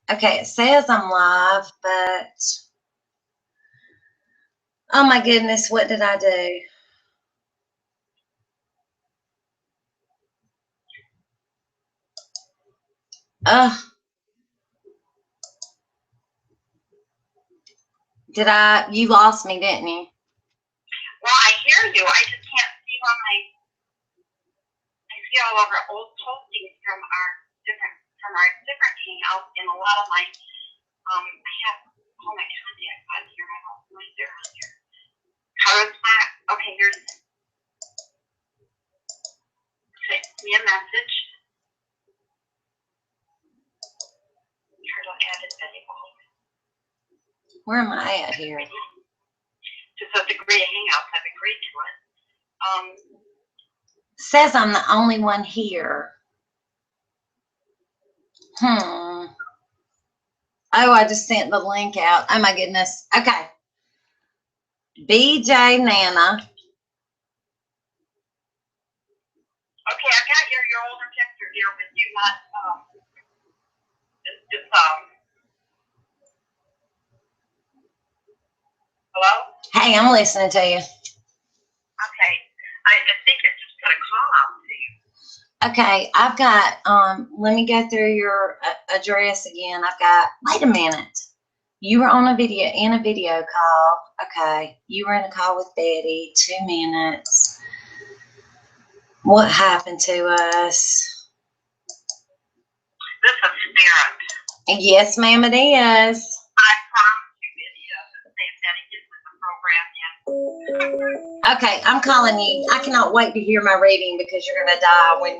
Okay, it says I'm live, but oh my goodness, what did I do? You lost me, didn't you? Well, I hear you. I just can't see on I see all over old postings from our different hangouts, and a lot of my, I have all my contacts on here. I don't know if they're on here. Okay, here's, me a message. Turtle added valuable. Where am I at here? Just a degree of hangouts. I've agreed to it. Says I'm the only one here. Oh, I just sent the link out. Oh my goodness. Okay. BJ Nana. Okay, I got your older picture here, but you not hello? Hey, I'm listening to you. Okay. I think I just put a call out to you. Okay, I've got, let me go through your address again. I've got, wait a minute. You were on a video, call. Okay, you were in a call with Betty, 2 minutes. What happened to us? This is spirit. Yes, ma'am, it is. I promise you it is. That it gets with the program. Okay, I'm calling you. I cannot wait to hear my reading because you're going to die when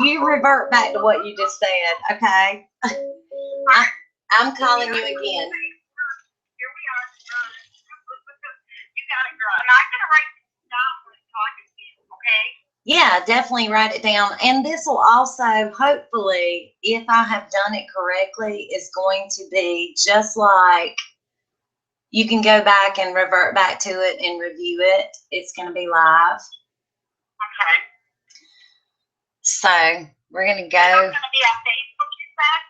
you revert back to what you just said, okay? I'm calling you again. Here we are. You got it, girl. And I'm going to write this down when I'm talking to you, okay? Yeah, definitely write it down. And this will also, hopefully, if I have done it correctly, is going to be just like you can go back and revert back to it and review it. It's going to be live. Okay. So we're going to go. It's going to be on Facebook, you said?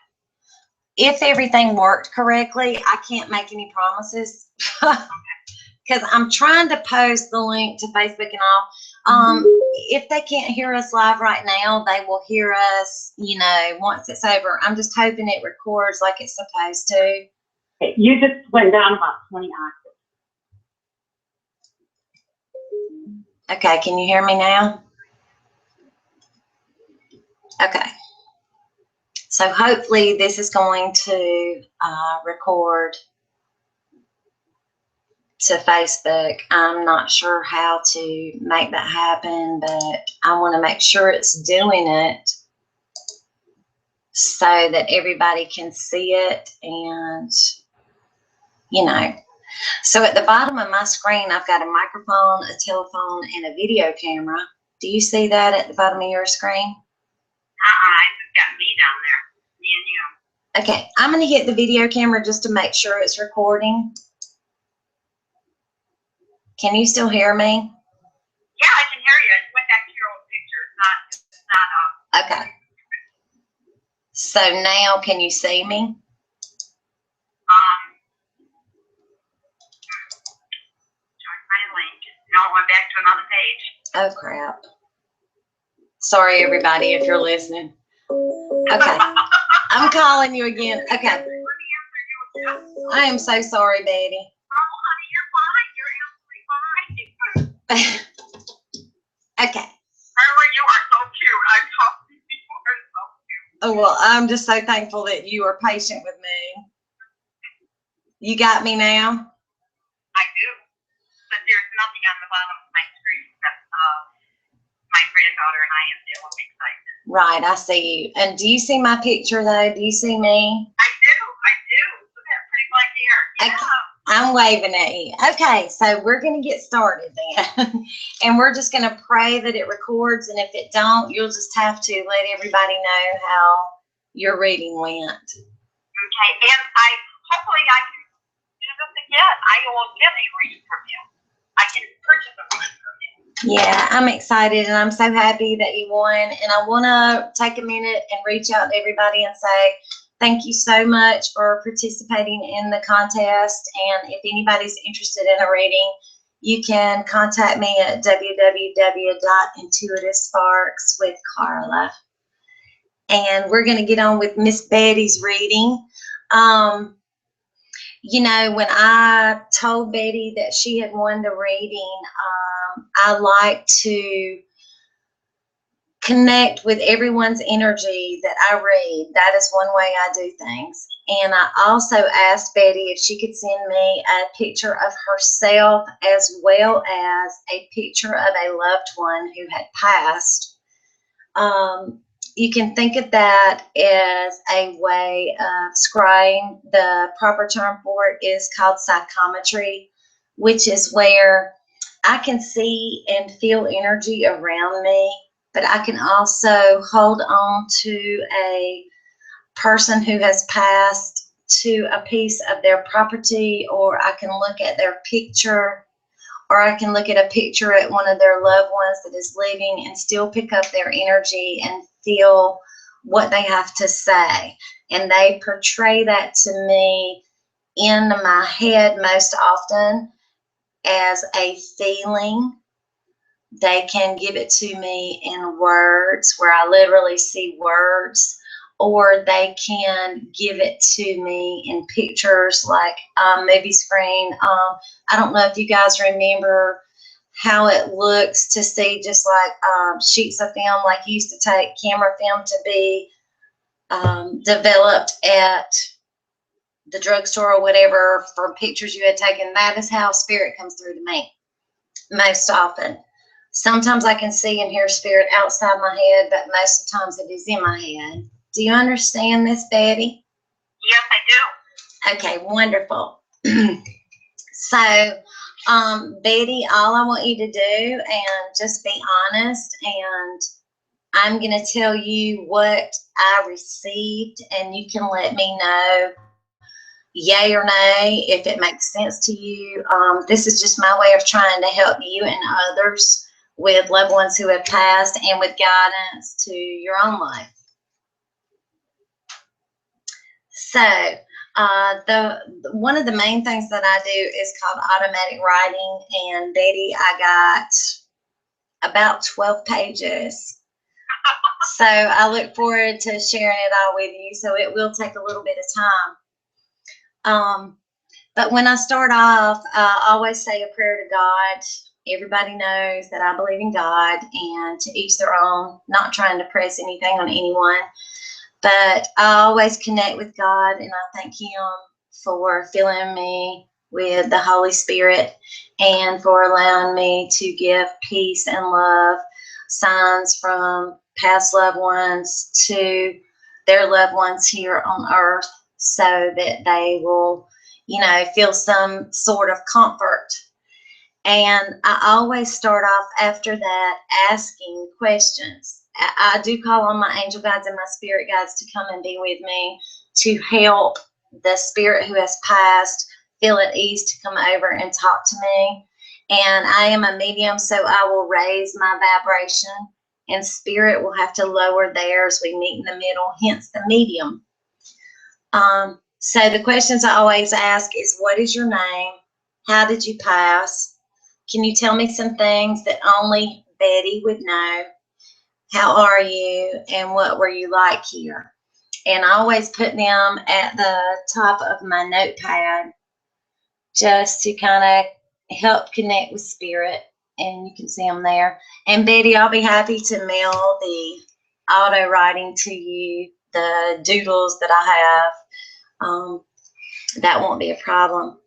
If everything worked correctly, I can't make any promises because I'm trying to post the link to Facebook and all. If they can't hear us live right now, they will hear us, once it's over. I'm just hoping it records like it's supposed to. You just went down about 20 octaves. Okay, can you hear me now? Okay. So hopefully this is going to record to Facebook. I'm not sure how to make that happen, but I want to make sure it's doing it so that everybody can see it and, So at the bottom of my screen, I've got a microphone, a telephone, and a video camera. Do you see that at the bottom of your screen? It's got me down there, me and you. Okay, I'm going to hit the video camera just to make sure it's recording. Can you still hear me? Yeah, I can hear you. I went back to your old picture. It's not Okay. So now can you see me? Join my link. No, I went back to another page. Oh, crap. Sorry, everybody, if you're listening. Okay. I'm calling you again. Okay. I am so sorry, baby. Oh, honey, you're fine. You're absolutely fine. Okay. Remember, you are so cute. I've talked to you before. So cute. Oh, well, I'm just so thankful that you are patient with me. You got me now? I do. But there's nothing on the bottom of my screen except my granddaughter and I am still excited. Right, I see you. And do you see my picture, though? Do you see me? I do. Look at that pretty black hair. Yeah. I'm waving at you. Okay, so we're going to get started then. And we're just going to pray that it records. And if it don't, you'll just have to let everybody know how your reading went. Okay, and hopefully I can do this again. I will get a reading from you. I can purchase a reading from you. Yeah, I'm excited and I'm so happy that you won. And I want to take a minute and reach out to everybody and say, thank you so much for participating in the contest. And if anybody's interested in a reading, you can contact me at www.intuitivesparkswithcarla. And we're going to get on with Miss Betty's reading. You know, when I told Betty that she had won the reading, I like to connect with everyone's energy that I read. That is one way I do things. And I also asked Betty if she could send me a picture of herself as well as a picture of a loved one who had passed. You can think of that as a way of scrying. The proper term for it is called psychometry, which is where I can see and feel energy around me, but I can also hold on to a person who has passed, to a piece of their property, or I can look at their picture, or I can look at a picture at one of their loved ones that is living and still pick up their energy and feel what they have to say. And they portray that to me in my head most often as a feeling. They can give it to me in words, where I literally see words, or they can give it to me in pictures like movie screen. I don't know if you guys remember how it looks to see just like sheets of film, like you used to take camera film to be developed at the drugstore or whatever from pictures you had taken. That is how spirit comes through to me most often. Sometimes I can see and hear spirit outside my head, but most of the times it is in my head. Do you understand this, Betty? Yes, I do. Okay, wonderful. So, Betty, all I want you to do and just be honest, and I'm going to tell you what I received, and you can let me know yay or nay if it makes sense to you. This is just my way of trying to help you and others with loved ones who have passed, and with guidance to your own life. So one of the main things that I do is called automatic writing, and Betty, I got about 12 pages. So I look forward to sharing it all with you. So it will take a little bit of time. But when I start off, I always say a prayer to God. Everybody knows that I believe in God, and to each their own, not trying to press anything on anyone. But I always connect with God, and I thank Him for filling me with the Holy Spirit and for allowing me to give peace and love, signs from past loved ones to their loved ones here on earth, so that they will, you know, feel some sort of comfort. And I always start off after that asking questions. I do call on my angel guides and my spirit guides to come and be with me to help the spirit who has passed feel at ease to come over and talk to me. And I am a medium, so I will raise my vibration, and spirit will have to lower theirs. We meet in the middle, hence the medium. So the questions I always ask is, what is your name? How did you pass? Can you tell me some things that only Betty would know? How are you? And what were you like here? And I always put them at the top of my notepad just to kind of help connect with spirit. And you can see them there. And Betty, I'll be happy to mail the auto writing to you, the doodles that I have. That won't be a problem.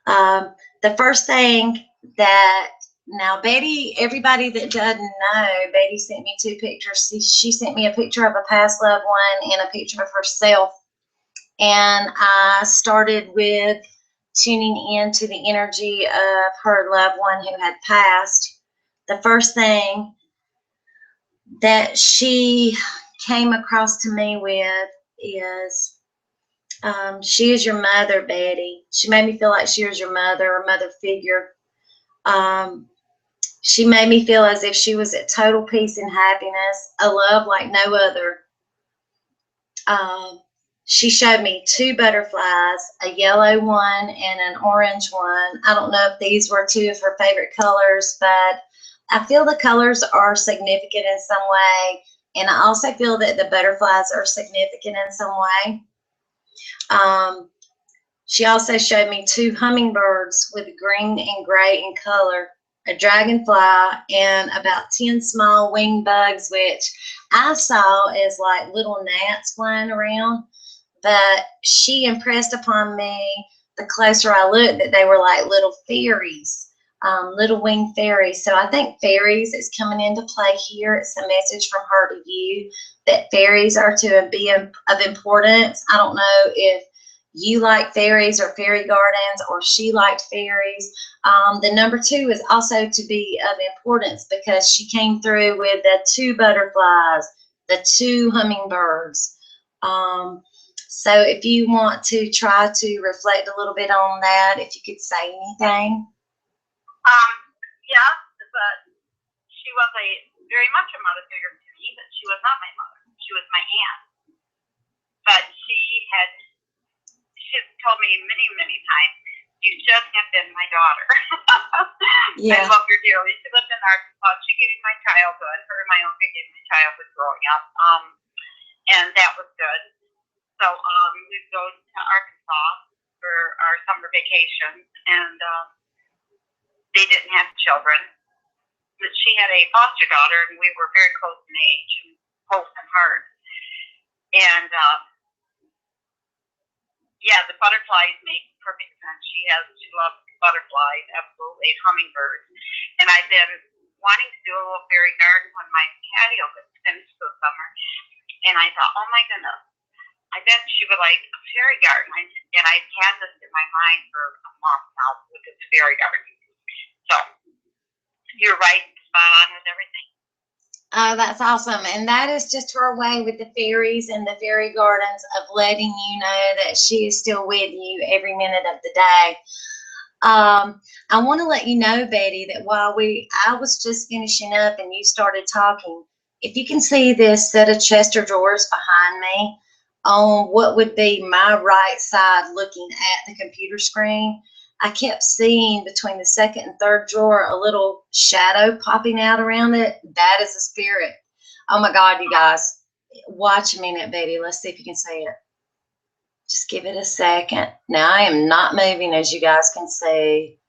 The first thing that, now Betty, everybody that doesn't know, Betty sent me two pictures. She sent me a picture of a past loved one and a picture of herself. And I started with tuning into the energy of her loved one who had passed. The first thing that she came across to me with is, she is your mother, Betty. She made me feel like she was your mother or mother figure. She made me feel as if she was at total peace and happiness, a love like no other. She showed me 2 butterflies, a yellow one and an orange one. I don't know if these were 2 of her favorite colors, but I feel the colors are significant in some way. And I also feel that the butterflies are significant in some way. She also showed me 2 hummingbirds with green and gray in color, a dragonfly, and about 10 small winged bugs, which I saw as like little gnats flying around. But she impressed upon me, the closer I looked, that they were like little fairies, little winged fairies. So I think fairies is coming into play here. It's a message from her to you that fairies are to be of importance. I don't know if you like fairies or fairy gardens, or she liked fairies. The number 2 is also to be of importance because she came through with the 2 butterflies, the 2 hummingbirds. So if you want to try to reflect a little bit on that, if you could say anything. Yeah, but she was very much a mother figure to me, but she was not my mother. She was my aunt. But she told me many, many times, you should have been my daughter. Yeah. I love her dearly. She lived in Arkansas. She gave me my childhood. Her and my uncle gave me my childhood growing up. And that was good. So we'd go to Arkansas for our summer vacations, and they didn't have children. But she had a foster daughter, and we were very close in age and close in heart. And yeah, the butterflies make perfect sense. She loves butterflies, absolutely, hummingbirds. And I've been wanting to do a little fairy garden when my patio gets finished this summer. And I thought, oh my goodness, I bet she would like a fairy garden. And I've had this in my mind for a month now with this fairy garden. So you're right, spot on with everything. Oh, that's awesome. And that is just her way with the fairies and the fairy gardens of letting you know that she is still with you every minute of the day. I want to let you know, Betty, that while I was just finishing up and you started talking, if you can see this set of Chester drawers behind me on what would be my right side looking at the computer screen, I kept seeing between the second and third drawer a little shadow popping out around it. That is a spirit. Oh my God, you guys. Watch a minute, Betty. Let's see if you can see it. Just give it a second. Now, I am not moving, as you guys can see.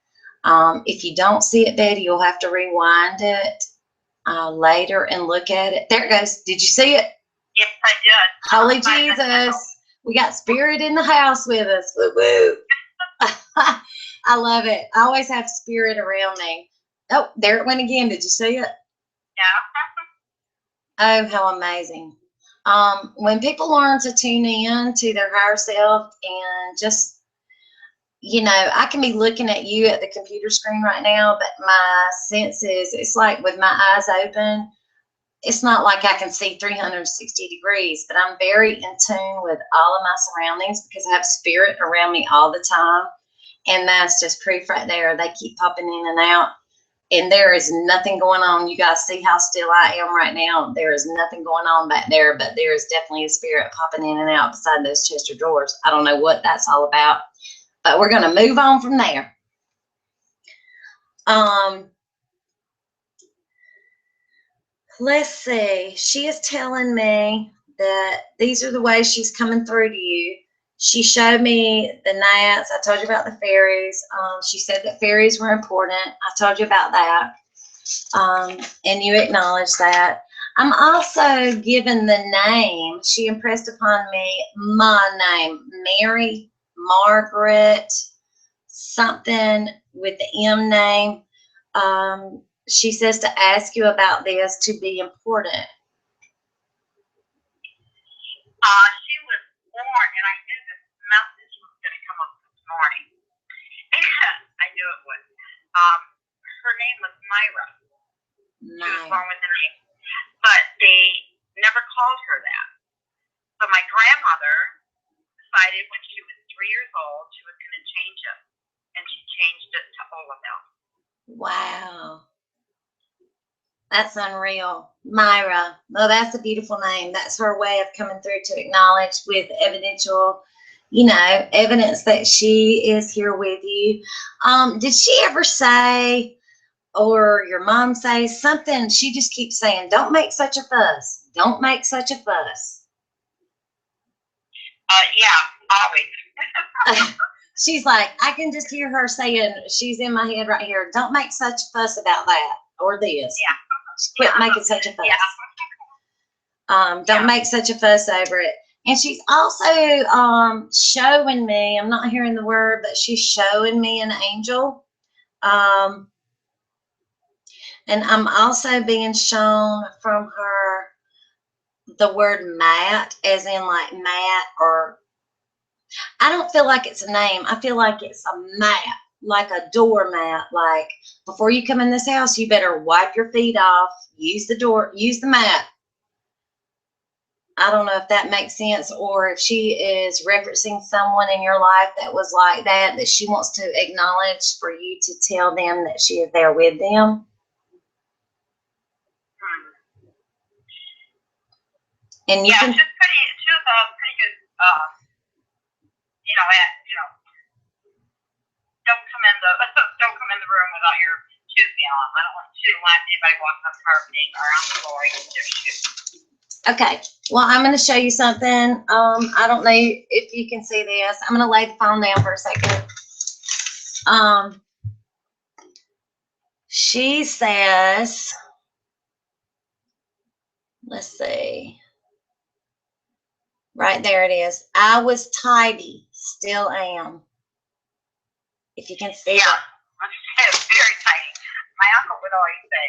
If you don't see it, Betty, you'll have to rewind it later and look at it. There it goes. Did you see it? Yes, I did. Holy Jesus. We got spirit in the house with us. Woo woo. I love it. I always have spirit around me. Oh, there it went again. Did you see it? Yeah. Oh, how amazing. When people learn to tune in to their higher self and just, I can be looking at you at the computer screen right now, but my senses, it's like with my eyes open, it's not like I can see 360 degrees, but I'm very in tune with all of my surroundings because I have spirit around me all the time. And that's just proof right there. They keep popping in and out. And there is nothing going on. You guys see how still I am right now. There is nothing going on back there, but there is definitely a spirit popping in and out beside those Chester drawers. I don't know what that's all about, but we're going to move on from there. Let's see. She is telling me that these are the ways she's coming through to you. She showed me the gnats. I told you about the fairies. She said that fairies were important. I told you about that. And you acknowledged that. I'm also given the name. She impressed upon me my name, Mary Margaret, something with the M name. She says to ask you about this to be important. She was born, and I knew this message was going to come up this morning. I knew it would. Her name was Myra. She was born with a name, but they never called her that. So my grandmother decided when she was 3 years old she was going to change it, and she changed it to Olabelle. Wow. That's unreal. Myra. Oh, that's a beautiful name. That's her way of coming through to acknowledge with evidential, evidence that she is here with you. Did she ever say, or your mom say something? She just keeps saying, don't make such a fuss. Don't make such a fuss. Yeah, always. She's like, I can just hear her saying, she's in my head right here, don't make such a fuss about that or this. Yeah. Quit making such a fuss. Yeah. Don't make such a fuss over it. And she's also showing me, I'm not hearing the word, but she's showing me an angel. And I'm also being shown from her the word mat, as in like mat, or I don't feel like it's a name. I feel like it's a mat, like a doormat. Like before you come in this house, you better wipe your feet off, use the mat. I don't know if that makes sense, or if she is referencing someone in your life that was like that she wants to acknowledge for you to tell them that she is there with them. And you can, she was a pretty good, don't come in the room without your shoes being on. She didn't want anybody walking on the carpeting or on the floor with their shoes. Okay, well, I'm going to show you something. I don't know if you can see this. I'm going to lay the phone down for a second. She says, let's see. Right there it is. I was tidy, still am. If you can see that. It's very tidy. My uncle would always say,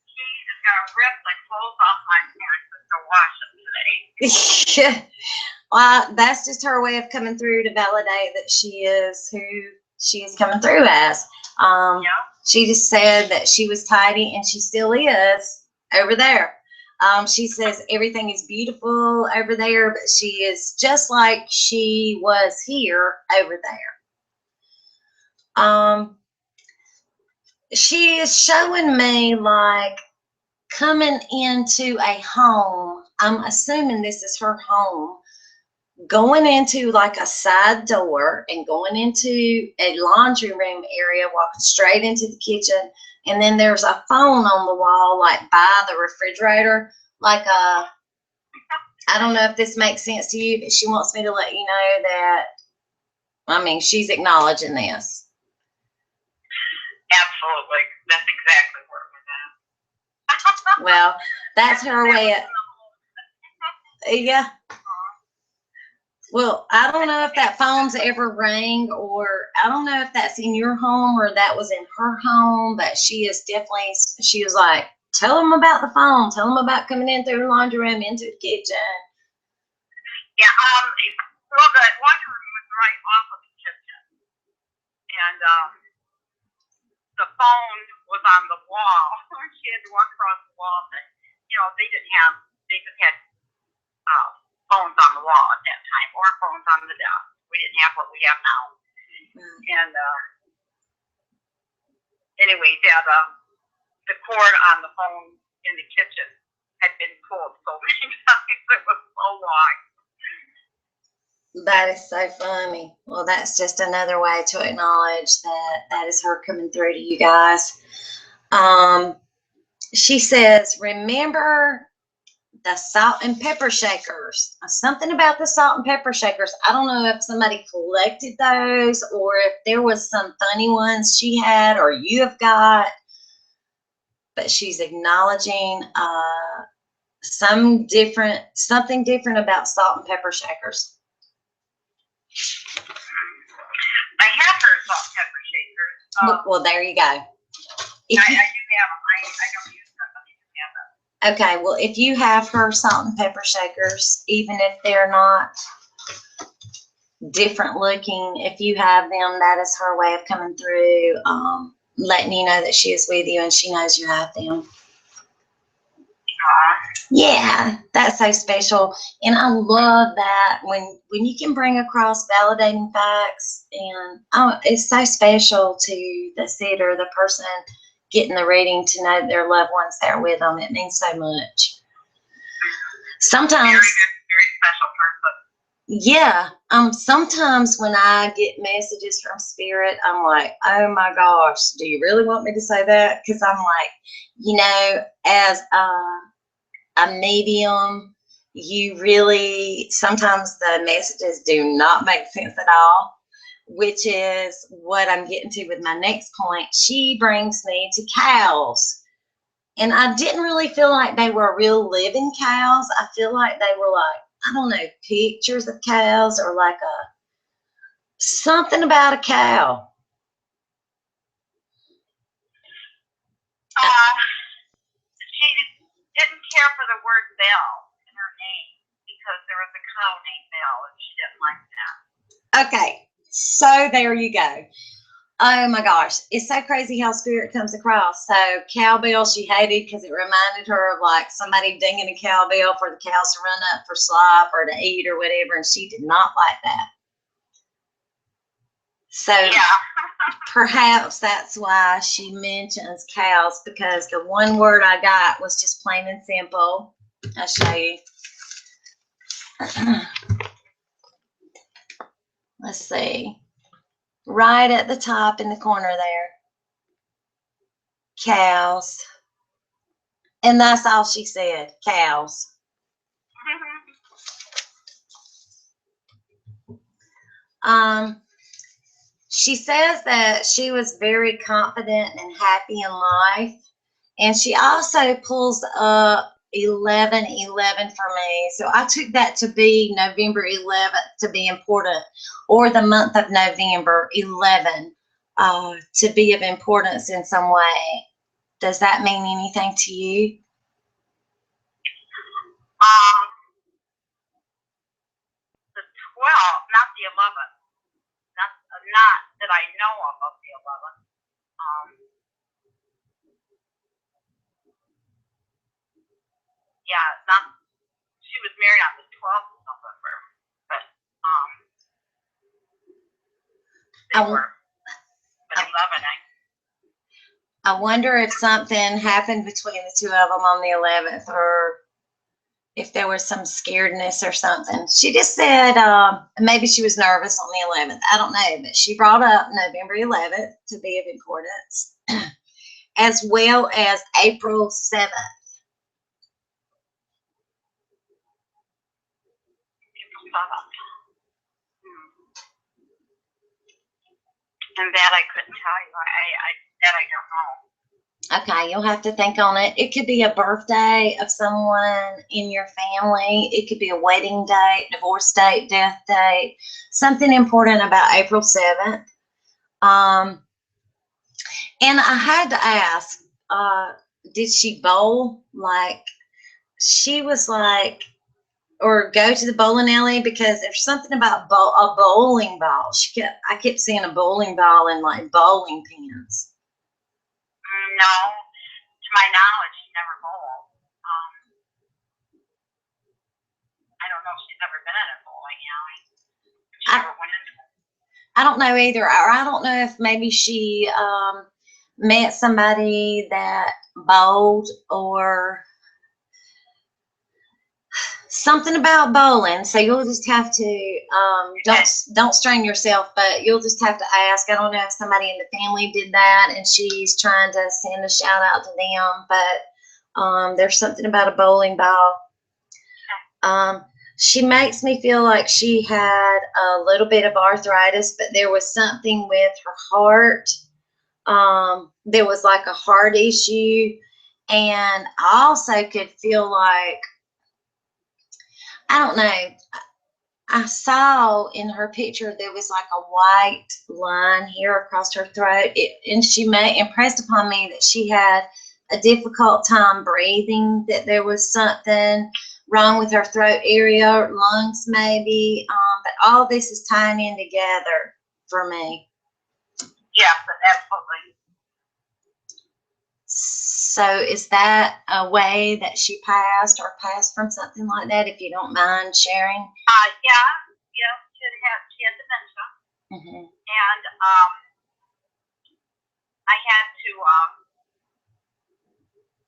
he is going to rip the clothes off my pants to wash them today. Well, that's just her way of coming through to validate that she is who she is coming through as. She just said that she was tidy, and she still is over there. She says everything is beautiful over there, but she is just like she was here over there. She is showing me like coming into a home. I'm assuming this is her home. Going into like a side door and going into a laundry room area, walking straight into the kitchen. And then there's a phone on the wall, like by the refrigerator, like I don't know if this makes sense to you, but she wants me to let you know that, she's acknowledging this. Absolutely. That's exactly where it was at. Well, that's her way of, yeah. Well, I don't know if that phone's ever rang, or I don't know if that's in your home or that was in her home, but she was like, tell them about the phone. Tell them about coming in through the laundry room into the kitchen. Yeah, well, the laundry room was right off of the kitchen. And the phone was on the wall. She had to walk across the wall. But, they just had phones on the wall at that time, or phones on the desk. We didn't have what we have now. And anyways, the cord on the phone in the kitchen had been pulled so many times. It was so long. That is so funny. Well, that's just another way to acknowledge that is her coming through to you guys. She says, remember the salt and pepper shakers. Something about the salt and pepper shakers. I don't know if somebody collected those, or if there was some funny ones she had or you have got. But she's acknowledging something different about salt and pepper shakers. I have heard salt and pepper shakers. Well, there you go. I do have them. I don't use them, but I do have them. Okay, well, if you have her salt and pepper shakers, even if they're not different looking, if you have them, that is her way of coming through, letting you know that she is with you and she knows you have them. Yeah, that's so special. And I love that when you can bring across validating facts, and it's so special to the sitter, the person getting the reading to know their loved ones there with them. It means so much. Sometimes, Very good, very special person. yeah. Sometimes when I get messages from spirit, I'm like, oh my gosh, do you really want me to say that? Because I'm like, you know, as a medium, you really, sometimes the messages do not make sense at all, which is what I'm getting to with my next point. She brings me to cows. And I didn't really feel like they were real living cows. I feel like they were like, I don't know, pictures of cows or like something about a cow. She didn't care for the word Bell in her name because there was a cow named Bell and she didn't like that. Okay, so there you go. Oh my gosh, it's so crazy how spirit comes across. So cowbell she hated because it reminded her of like somebody dinging a cowbell for the cows to run up for slop or to eat or whatever, and she did not like that. So Yeah. perhaps that's why she mentions cows, because the one word I got was just plain and simple. I'll show you. Let's see. Right at the top in the corner there. Cows. And that's all she said. Cows. She says that she was very confident and happy in life. And she also pulls up 11/11 for me. So I took that to be November 11th to be important, or the month of November 11 to be of importance in some way. Does that mean anything to you? The 12th, not the 11th. Not that I know of the 11th. Yeah, not. She was married on the 12th of November, but they were. But 11, I wonder if something happened between the two of them on the 11th, or if there was some scaredness or something. She just said maybe she was nervous on the 11th. I don't know, but she brought up November 11th to be of importance, as well as April 7th. And that I couldn't tell you. That I don't know. Okay, you'll have to think on it. It could be a birthday of someone in your family. It could be a wedding date, divorce date, death date, something important about April 7th. And I had to ask, did she bowl? Like, she was like, or go to the bowling alley, because there's something about a bowling ball. I kept seeing a bowling ball and like bowling pins. No, to my knowledge, she never bowled. I don't know if she's ever been in a bowling alley. She never went into it. I don't know either. Or I don't know if maybe she met somebody that bowled, or something about bowling. So you'll just have to don't strain yourself, but you'll just have to ask. I don't know if somebody in the family did that and she's trying to send a shout out to them, but there's something about a bowling ball. She makes me feel like she had a little bit of arthritis, but there was something with her heart. There was like a heart issue, and I also could feel like, I don't know, I saw in her picture there was like a white line here across her throat, and she impressed upon me that she had a difficult time breathing, that there was something wrong with her throat area, lungs maybe, but all this is tying in together for me. Yes, absolutely. So is that a way that she passed, or passed from something like that, if you don't mind sharing? Yeah, she had dementia. Mm-hmm. And I had to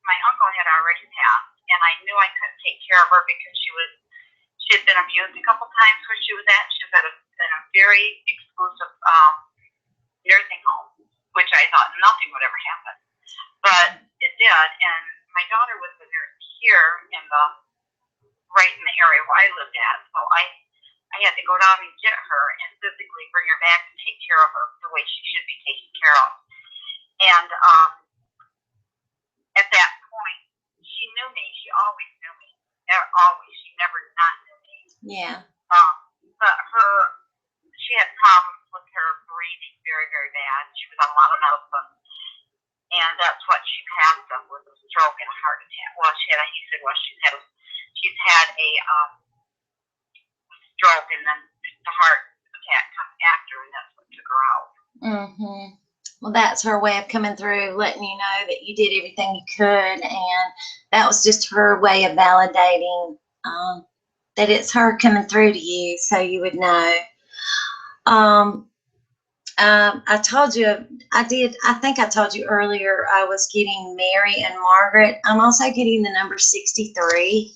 my uncle had already passed, and I knew I couldn't take care of her because she had been abused a couple times where she was at. She was at a very exclusive nursing home, which I thought nothing would ever happen, but it did. And my daughter was a nurse here right in the area where I lived at, so I had to go down and get her and physically bring her back and take care of her the way she should be taken care of. And at that point, she knew me. She always knew me. Always. She never not knew me. Yeah. But she had problems with her breathing very, very bad. She was on a lot of medicine. And that's what she passed of, was a stroke and a heart attack. Well, she's had a stroke, and then the heart attack comes after, and that's what took her out. Mm-hmm. Well, that's her way of coming through, letting you know that you did everything you could, and that was just her way of validating that it's her coming through to you, so you would know. I told you, I think I told you earlier, I was getting Mary and Margaret. I'm also getting the number 63.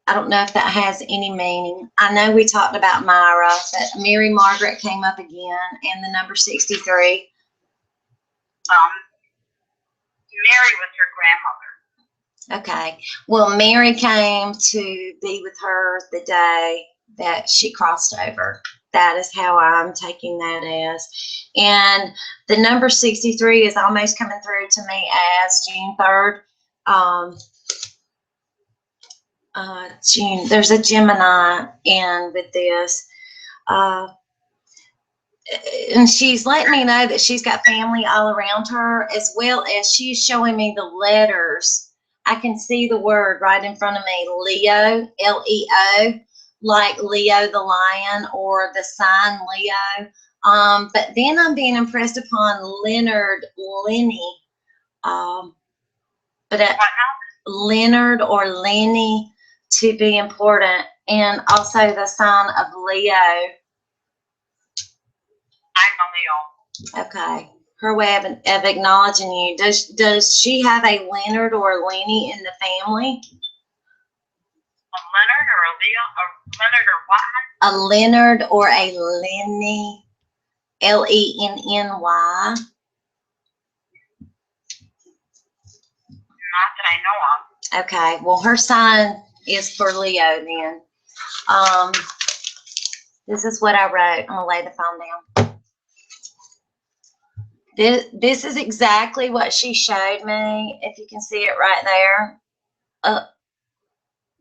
I don't know if that has any meaning. I know we talked about Myra, but Mary Margaret came up again, and the number 63. Mary was her grandmother. Okay. Well, Mary came to be with her the day that she crossed over. That is how I'm taking that as. And the number 63 is almost coming through to me as June 3rd. June, there's a Gemini in with this. And she's letting me know that she's got family all around her, as well as she's showing me the letters. I can see the word right in front of me, Leo, L-E-O, like Leo the lion or the sign Leo. But then I'm being impressed upon Leonard, Lenny, Leonard or Lenny to be important, and also the sign of Leo. I'm a Leo. Okay. Her way of acknowledging you. Does she have a Leonard or a Lenny in the family? A Leonard or a Leo? A Leonard or what? A Leonard or a Lenny. L-E-N-N-Y. Not that I know of. Okay. Well, her sign is for Leo then. This is what I wrote. I'm going to lay the phone down. This is exactly what she showed me. If you can see it right there.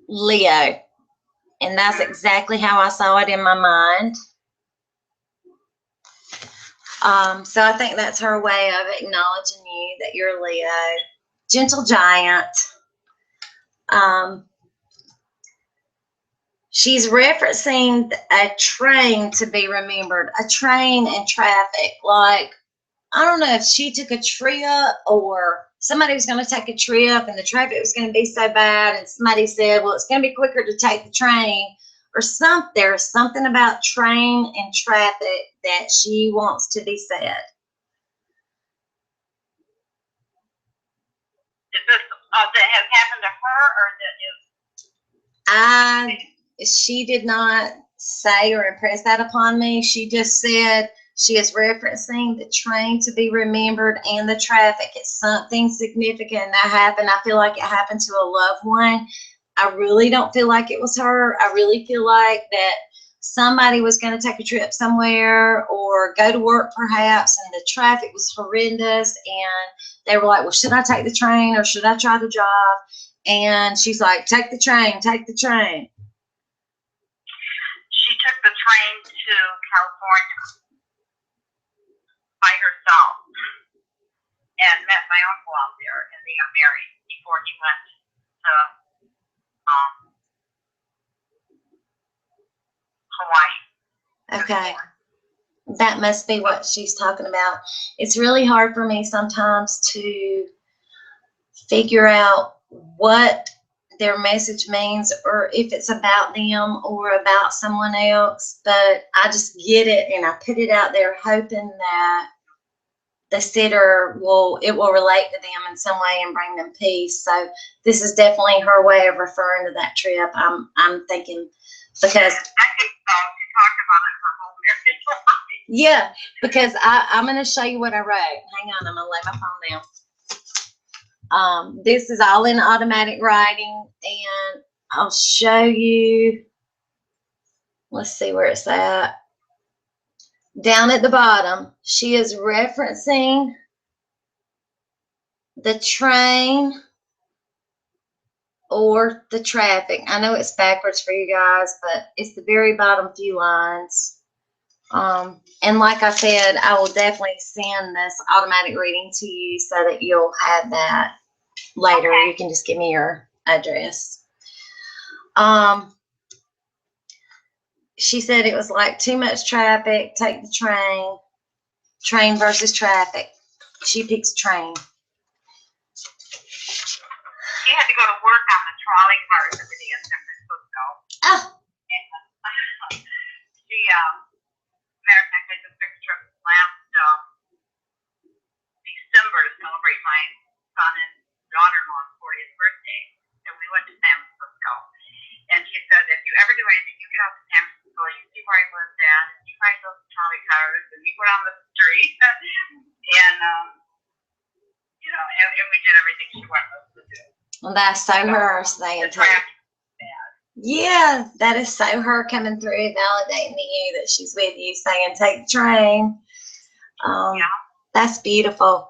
Leo. And that's exactly how I saw it in my mind. So I think that's her way of acknowledging you, that you're a Leo. Gentle giant. She's referencing a train to be remembered. A train in traffic. Like, I don't know if she took a trip or somebody was going to take a trip and the traffic was going to be so bad, and somebody said, well, it's going to be quicker to take the train, or something. There's something about train and traffic that she wants to be said. Is this that has happened to her, or that is? She did not say or impress that upon me. She just said she is referencing the train to be remembered and the traffic. It's something significant that happened. I feel like it happened to a loved one. I really don't feel like it was her. I really feel like that somebody was going to take a trip somewhere or go to work perhaps, and the traffic was horrendous, and they were like, well, should I take the train or should I try to drive? And she's like, take the train, take the train. She took the train to California by herself and met my uncle out there, and they got married before he went to Hawaii. Okay. That must be what she's talking about. It's really hard for me sometimes to figure out what their message means, or if it's about them or about someone else, but I just get it and I put it out there hoping that the sitter will relate to them in some way and bring them peace. So this is definitely her way of referring to that trip. I'm thinking because I think so. She talked about it her whole marriage life. yeah, because I'm going to show you what I wrote. Hang on, I'm going to lay my phone down. This is all in automatic writing, and I'll show you. Let's see where it's at. Down at the bottom, she is referencing the train or the traffic. I know it's backwards for you guys, but it's the very bottom few lines. And like I said, I will definitely send this automatic reading to you so that you'll have that later. Okay. You can just give me your address. She said it was like too much traffic, take the train. Train versus traffic. She picks train. She had to go to work on the trolley cars every day in San Francisco. Oh. And she, matter of fact, I took a picture last December to celebrate my son and daughter-in-law's 40th birthday. And we went to San Francisco. And she said, if you ever do anything, you get out to San Francisco, you see where I lived at, and you ride those trolley cars, and you go down the street. And, you know, and we did everything she wanted us to do. Well, that's so her saying to yeah, that is so her coming through, validating to you that she's with you, saying take the train. Yeah. That's beautiful.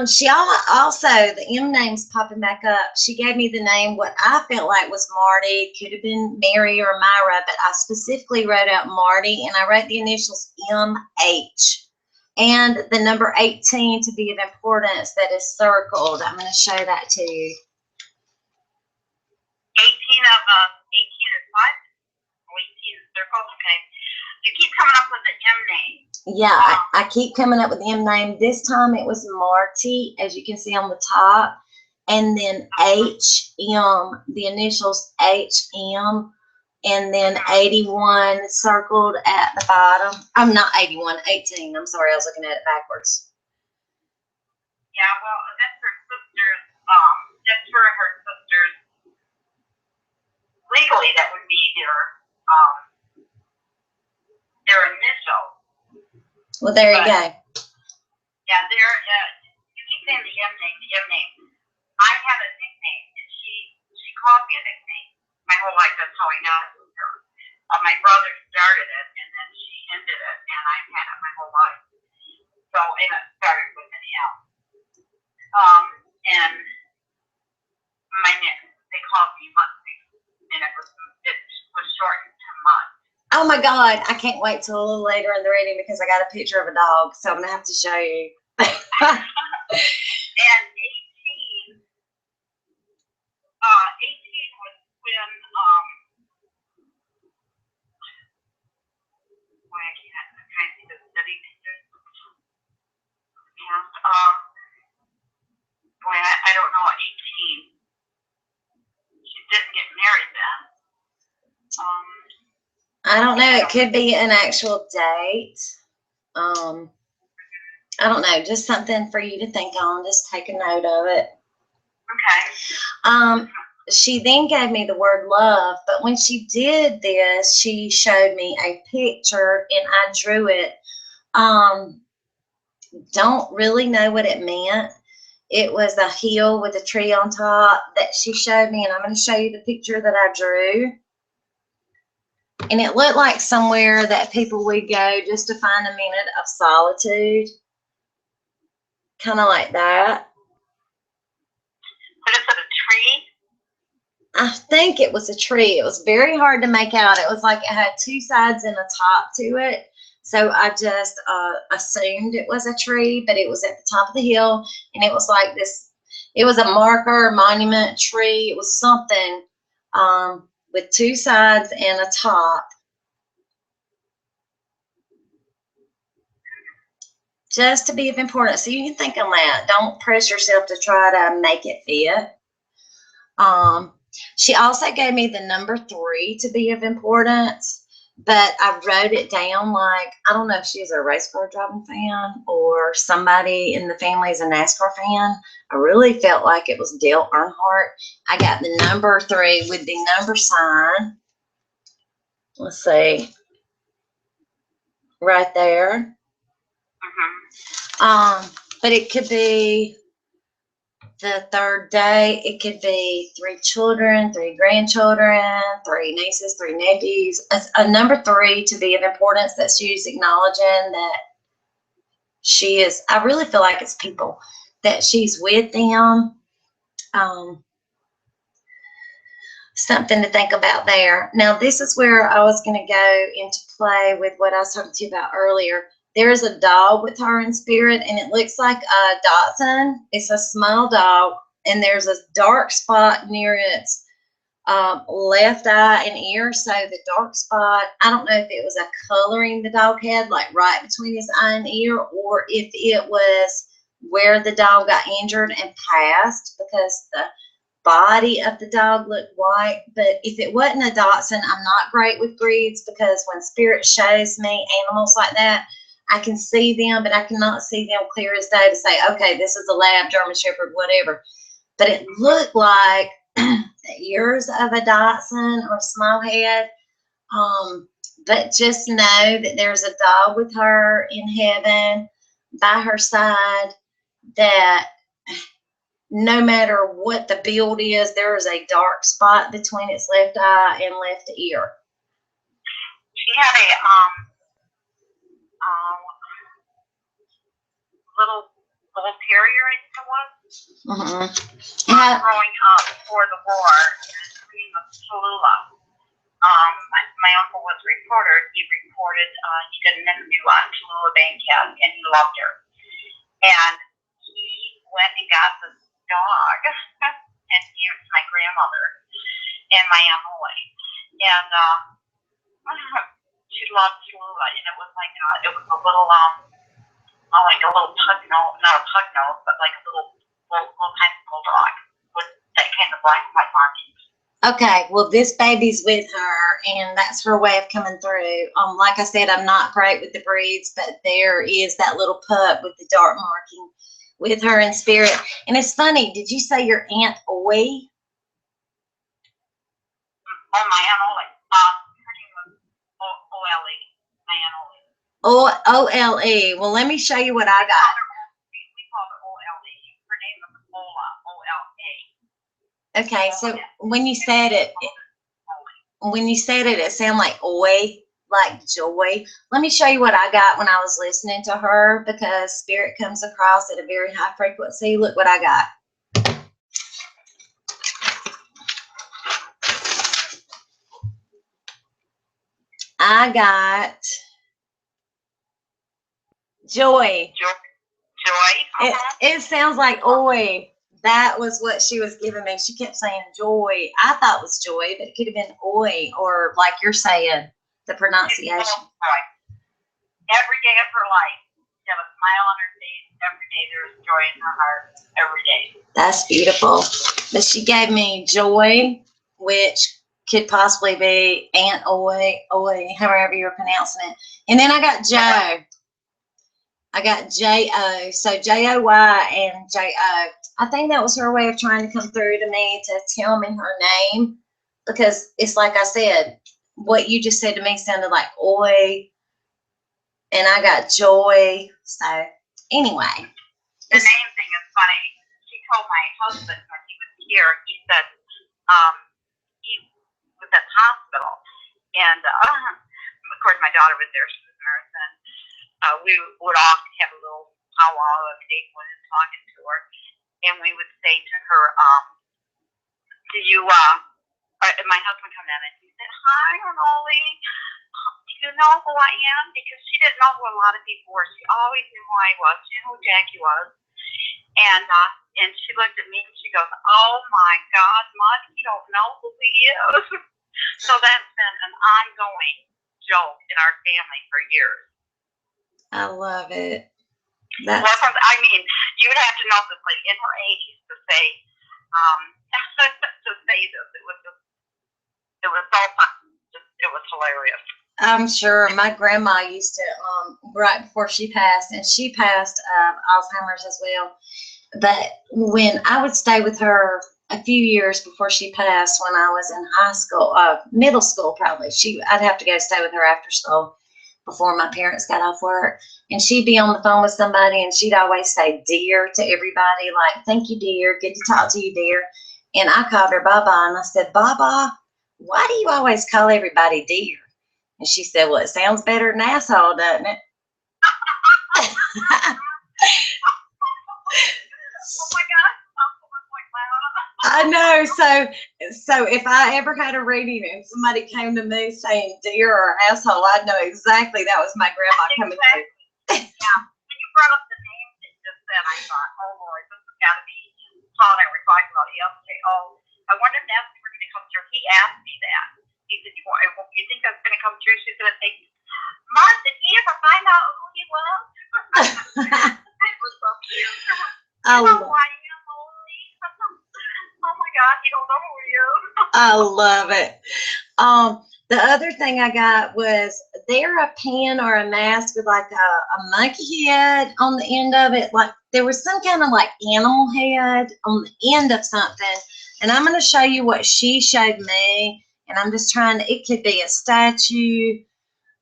She also, the M name's popping back up. She gave me the name, what I felt like was Marty. Could have been Mary or Myra, but I specifically wrote out Marty, and I wrote the initials MH. And the number 18 to be of importance that is circled. I'm going to show that to you. 18 is what? 18 is circled? Okay. You keep coming up with the M name. Yeah, I keep coming up with the M name. This time it was Marty, as you can see on the top. And then HM, the initials HM. And then 81 circled at the bottom. I'm not 81, 18. I'm sorry, I was looking at it backwards. Yeah, well, that's her sister's, that's for her sister's, legally that would be their initial. Well, there you go. Yeah, you keep saying the M name. I had a nickname, and she called me a nickname. My whole life, that's how I got it from her. My brother started it, and then she ended it, and I've had it my whole life. So, and it started with an M. And my nickname, they called me Muncie, and it was shortened to Mutt. Oh my God, I can't wait till a little later in the reading because I got a picture of a dog, so I'm going to have to show you. And 18 was when, boy, I can't see the study pictures. Boy, I don't know, 18. She didn't get married then. I don't know. It could be an actual date. I don't know. Just something for you to think on. Just take a note of it. Okay. She then gave me the word love, but when she did this, she showed me a picture and I drew it. Don't really know what it meant. It was a hill with a tree on top that she showed me, and I'm going to show you the picture that I drew. And it looked like somewhere that people would go just to find a minute of solitude. Kind of like that. But is it a tree? I think it was a tree. It was very hard to make out. It was like it had two sides and a top to it. So I just assumed it was a tree, but it was at the top of the hill. And it was like this, it was a marker, monument, tree. It was something with two sides and a top. Just to be of importance. So you can think on that. Don't press yourself to try to make it fit. She also gave me the number 3 to be of importance. but I wrote it down like, I don't know if she's a race car driving fan or somebody in the family is a NASCAR fan. I really felt like it was Dale Earnhardt. I got the number 3 with the number sign. Let's see. Right there. But it could be the 3rd day. It could be 3 children, 3 grandchildren, 3 nieces, 3 nephews. A number 3 to be of importance that she's acknowledging that she is. I really feel like it's people that she's with them. Something to think about there. Now, this is where I was going to go into play with what I was talking to you about earlier. There is a dog with her in spirit, and it looks like a Dachshund. It's a small dog, and there's a dark spot near its left eye and ear. So the dark spot, I don't know if it was a coloring the dog had, like right between his eye and ear, or if it was where the dog got injured and passed, because the body of the dog looked white. But if it wasn't a Dachshund, I'm not great with breeds, because when spirit shows me animals like that, I can see them, but I cannot see them clear as day to say, okay, this is a lab, German Shepherd, whatever. But it looked like the ears of a Dachshund or small head. But just know that there's a dog with her in heaven by her side, that no matter what the build is, there is a dark spot between its left eye and left ear. She had a little bull terrier, I think it was. Growing up before the war, his name was Tallulah. My uncle was a reporter. He reported, he did an interview on Tallulah Bankhead, and he loved her. And he went and got this dog, and he was my grandmother and my Aunt Molly. And she loved Tallulah, and it was like, it was a little, like a little pug nose, not a pug nose, but like a little kind of bulldog with that kind of black and white markings. Okay, well, this baby's with her, and that's her way of coming through. Like I said, I'm not great with the breeds, but there is that little pup with the dark marking with her in spirit. And it's funny, did you say your Aunt Oy? Oh, my Aunt Ole. Her name was O-L-E, my Aunt Ole. O-L-E. Well, let me show you what I got. We called her O-L-E. Her name was Ola, O-L-A. Okay, so when you said it, it sounded like oi, like joy. Let me show you what I got when I was listening to her, because spirit comes across at a very high frequency. Look what I got. I got joy. Joy? It sounds like oi. That was what she was giving me. She kept saying joy. I thought it was joy, but it could have been oi, or like you're saying, the pronunciation. Every day of her life, she had a smile on her face. Every day there was joy in her heart. Every day. That's beautiful. But she gave me joy, which could possibly be Aunt Oi, however you're pronouncing it. And then I got Joe. I got J-O. So J-O-Y and J-O. I think that was her way of trying to come through to me to tell me her name, because it's like I said, what you just said to me sounded like oi, and I got joy. So anyway. The name thing is funny. She told my husband when he was here, he said he was at the hospital, and of course my daughter was there, she was a nurse, and we would often have a little powwow of Dayquil and talking to her, and we would say to her, do you, my husband come in and he said, hi, Renoli, do you know who I am? Because she didn't know who a lot of people were. She always knew who I was. She knew who Jackie was. And she looked at me and she goes, oh my God, Mud, you don't know who he is. So that's been an ongoing joke in our family for years. I love it. Well, I mean, you would have to know this, like in her 80s, to say to say this. It was so fun. It was hilarious. I'm sure my grandma used to, right before she passed, and she passed of Alzheimer's as well. But when I would stay with her a few years before she passed, when I was in high school, middle school probably, I'd have to go stay with her after school before my parents got off work. And she'd be on the phone with somebody, and she'd always say dear to everybody, like, thank you, dear. Good to talk to you, dear. And I called her Baba, and I said, Baba, why do you always call everybody dear? And she said, well, it sounds better than asshole, doesn't it? Oh my gosh, someone's like, wow. I know. So if I ever had a reading and somebody came to me saying dear or asshole, I'd know exactly that was my grandma coming through. Yeah. When you brought up the names that you just said, I thought, oh Lord, this has got to be Paul and I were talking about yesterday. Oh, I wonder if that's going to come true. He asked me that. He said, you think that's going to come true? She's going to say, Mom, did he ever find out who he was? It was so cute. I You know love, who I am, Holy? Oh my God, you don't know who he is. I love it. The other thing I got was there a pin or a mask with like a monkey head on the end of it. Like there was some kind of like animal head on the end of something. And I'm going to show you what she showed me. And I'm just trying to, it could be a statue.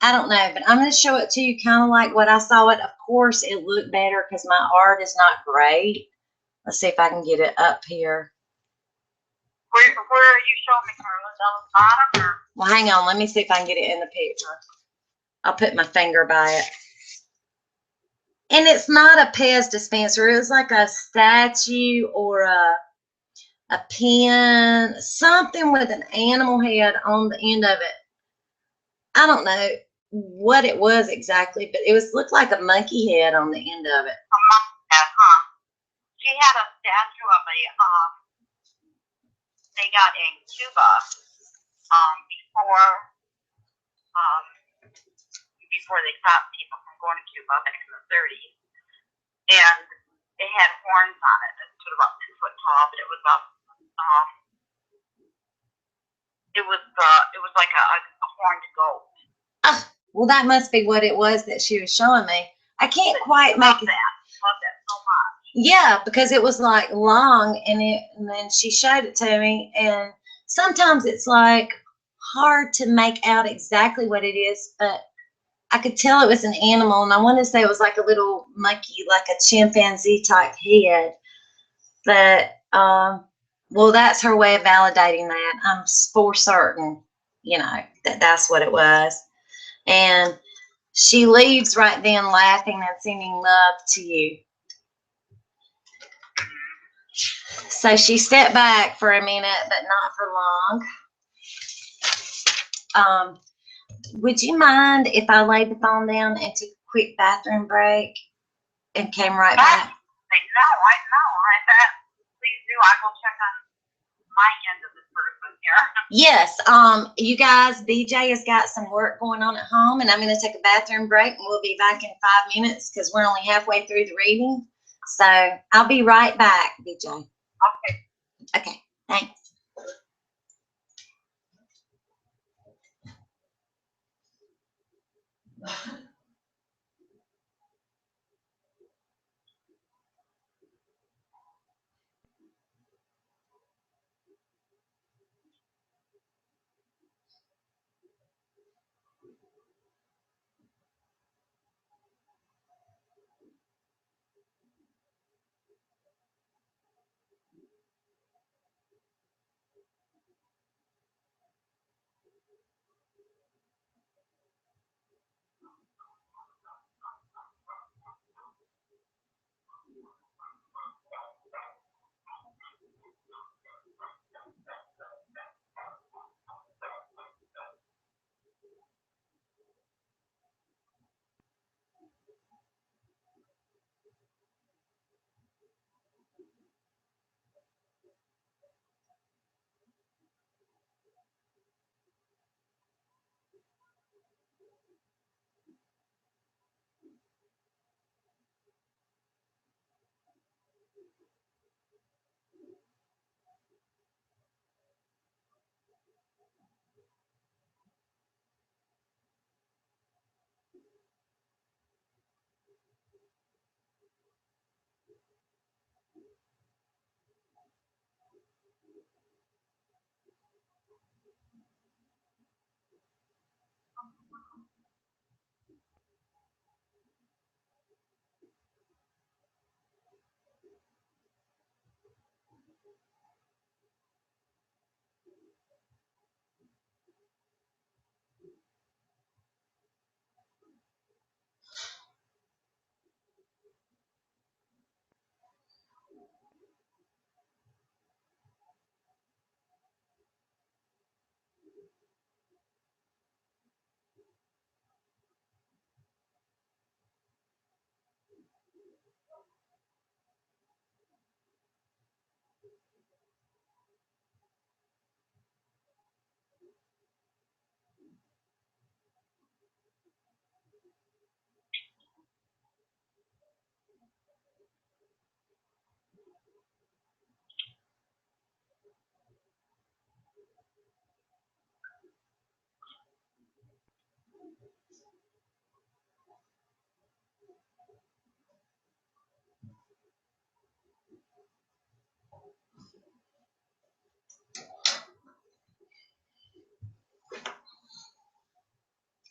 I don't know, but I'm going to show it to you kind of like what I saw it. Of course, it looked better because my art is not great. Let's see if I can get it up here. Where are you showing me, Carla? Down the bottom or? Well, hang on. Let me see if I can get it in the picture. I'll put my finger by it. And it's not a Pez dispenser. It was like a statue or a pen, something with an animal head on the end of it. I don't know what it was exactly, but it looked like a monkey head on the end of it. A monkey head, huh? She had a statue of they got in Cuba, before they stopped people from going to Cuba back in the 30s. And it had horns on it. It stood about 2 foot tall, but it was it was like a horned goat. Well, that must be what it was that she was showing me. I can't quite make it. Love that so much. Yeah, because it was like long, and then she showed it to me, and sometimes it's like hard to make out exactly what it is, but I could tell it was an animal, and I want to say it was like a little monkey, like a chimpanzee type head. But well, that's her way of validating that. I'm for certain, that that's what it was. And she leaves right then laughing and sending love to you. So she stepped back for a minute, but not for long. Would you mind if I laid the phone down and took a quick bathroom break and came right back? Please do. I will check on my end of this person here. Yes. You guys, BJ has got some work going on at home, and I'm going to take a bathroom break, and we'll be back in 5 minutes because we're only halfway through the reading. So I'll be right back, BJ. Okay. Okay. Thanks.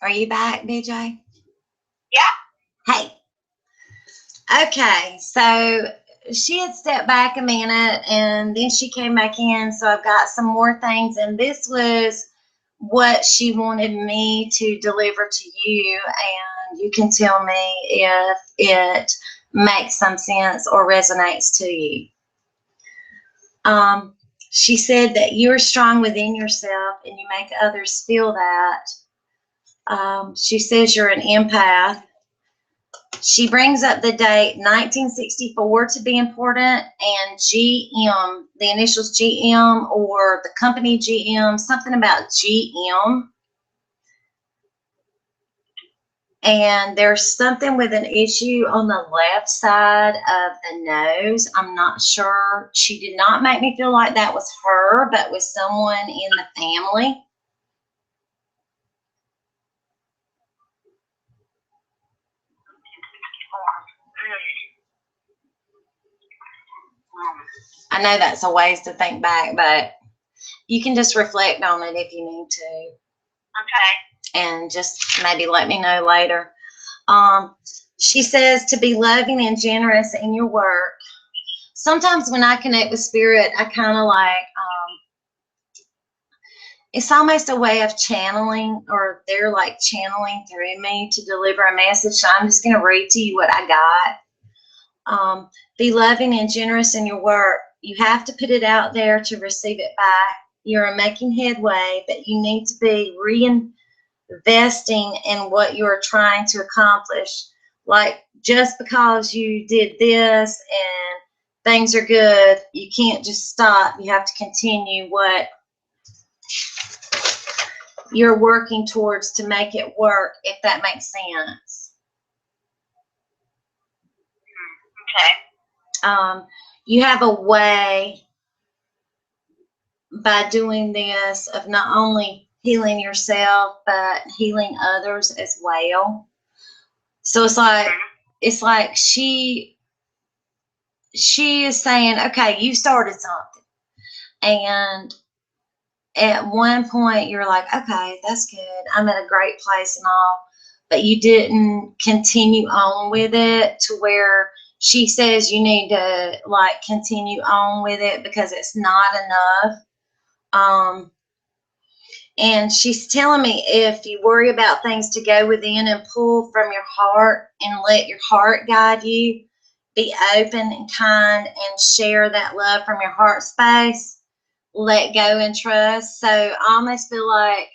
Are you back, BJ? Yeah. Hey. Okay, so she had stepped back a minute and then she came back in. So I've got some more things, and this was what she wanted me to deliver to you, and you can tell me if it makes some sense or resonates to you. She said that you're strong within yourself and you make others feel that. She says you're an empath. She brings up the date 1964 to be important, and GM, the initials GM or the company GM, something about GM. And there's something with an issue on the left side of the nose. I'm not sure. She did not make me feel like that was her, but was someone in the family. I know that's a ways to think back, but you can just reflect on it if you need to. Okay. And just maybe let me know later. She says to be loving and generous in your work. Sometimes when I connect with spirit, I kind of like, it's almost a way of channeling, or they're like channeling through me to deliver a message. So I'm just going to read to you what I got. Be loving and generous in your work. You have to put it out there to receive it back. You're making headway, but you need to be reinvesting in what you're trying to accomplish. Like, just because you did this and things are good, you can't just stop. You have to continue what you're working towards to make it work, if that makes sense. Okay. You have a way by doing this of not only healing yourself, but healing others as well. So it's like she is saying, okay, you started something, and at one point you're like, okay, that's good, I'm at a great place and all, but you didn't continue on with it to where she says you need to like continue on with it because it's not enough. And she's telling me if you worry about things, to go within and pull from your heart and let your heart guide you. Be open and kind and share that love from your heart space. Let go and trust. So I almost feel like,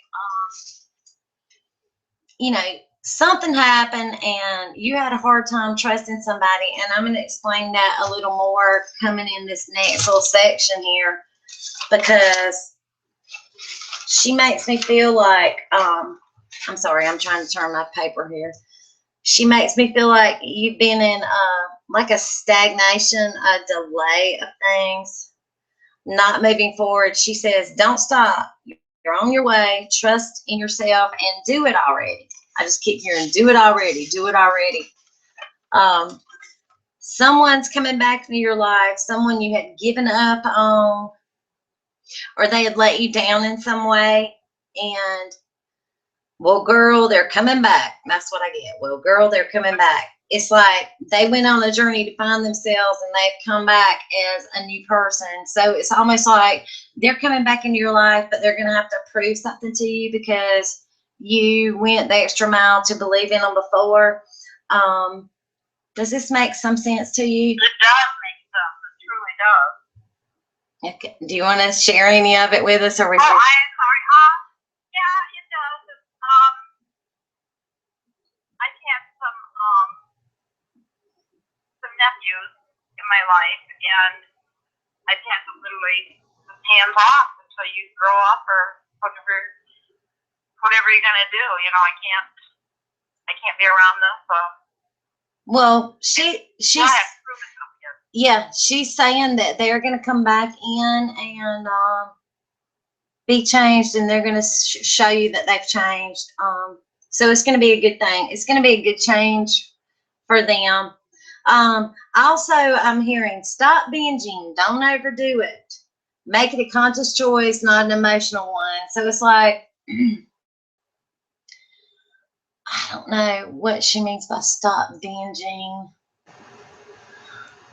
something happened and you had a hard time trusting somebody. And I'm going to explain that a little more coming in this next little section here, because she makes me feel like, I'm sorry, I'm trying to turn my paper here. She makes me feel like you've been in like a stagnation, a delay of things, not moving forward. She says, don't stop. You're on your way. Trust in yourself and do it already. I just keep hearing, do it already. Do it already. Someone's coming back into your life, someone you had given up on, or they had let you down in some way, and, well, girl, they're coming back. That's what I get. Well, girl, they're coming back. It's like they went on a journey to find themselves and they've come back as a new person. So it's almost like they're coming back into your life, but they're going to have to prove something to you because you went the extra mile to believe in them before. Does this make some sense to you? It does make sense. It truly does. Okay. Do you want to share any of it with us, or I'm sorry. Yeah, it does. I've had some nephews in my life, and I've had to literally just hands off until you grow up or whatever you're gonna do. I can't be around this. So. Well, she's yeah, she's saying that they're going to come back in and be changed, and they're going to show you that they've changed. So it's going to be a good thing. It's going to be a good change for them. Also, I'm hearing, stop binging. Don't overdo it. Make it a conscious choice, not an emotional one. So it's like, I don't know what she means by stop binging.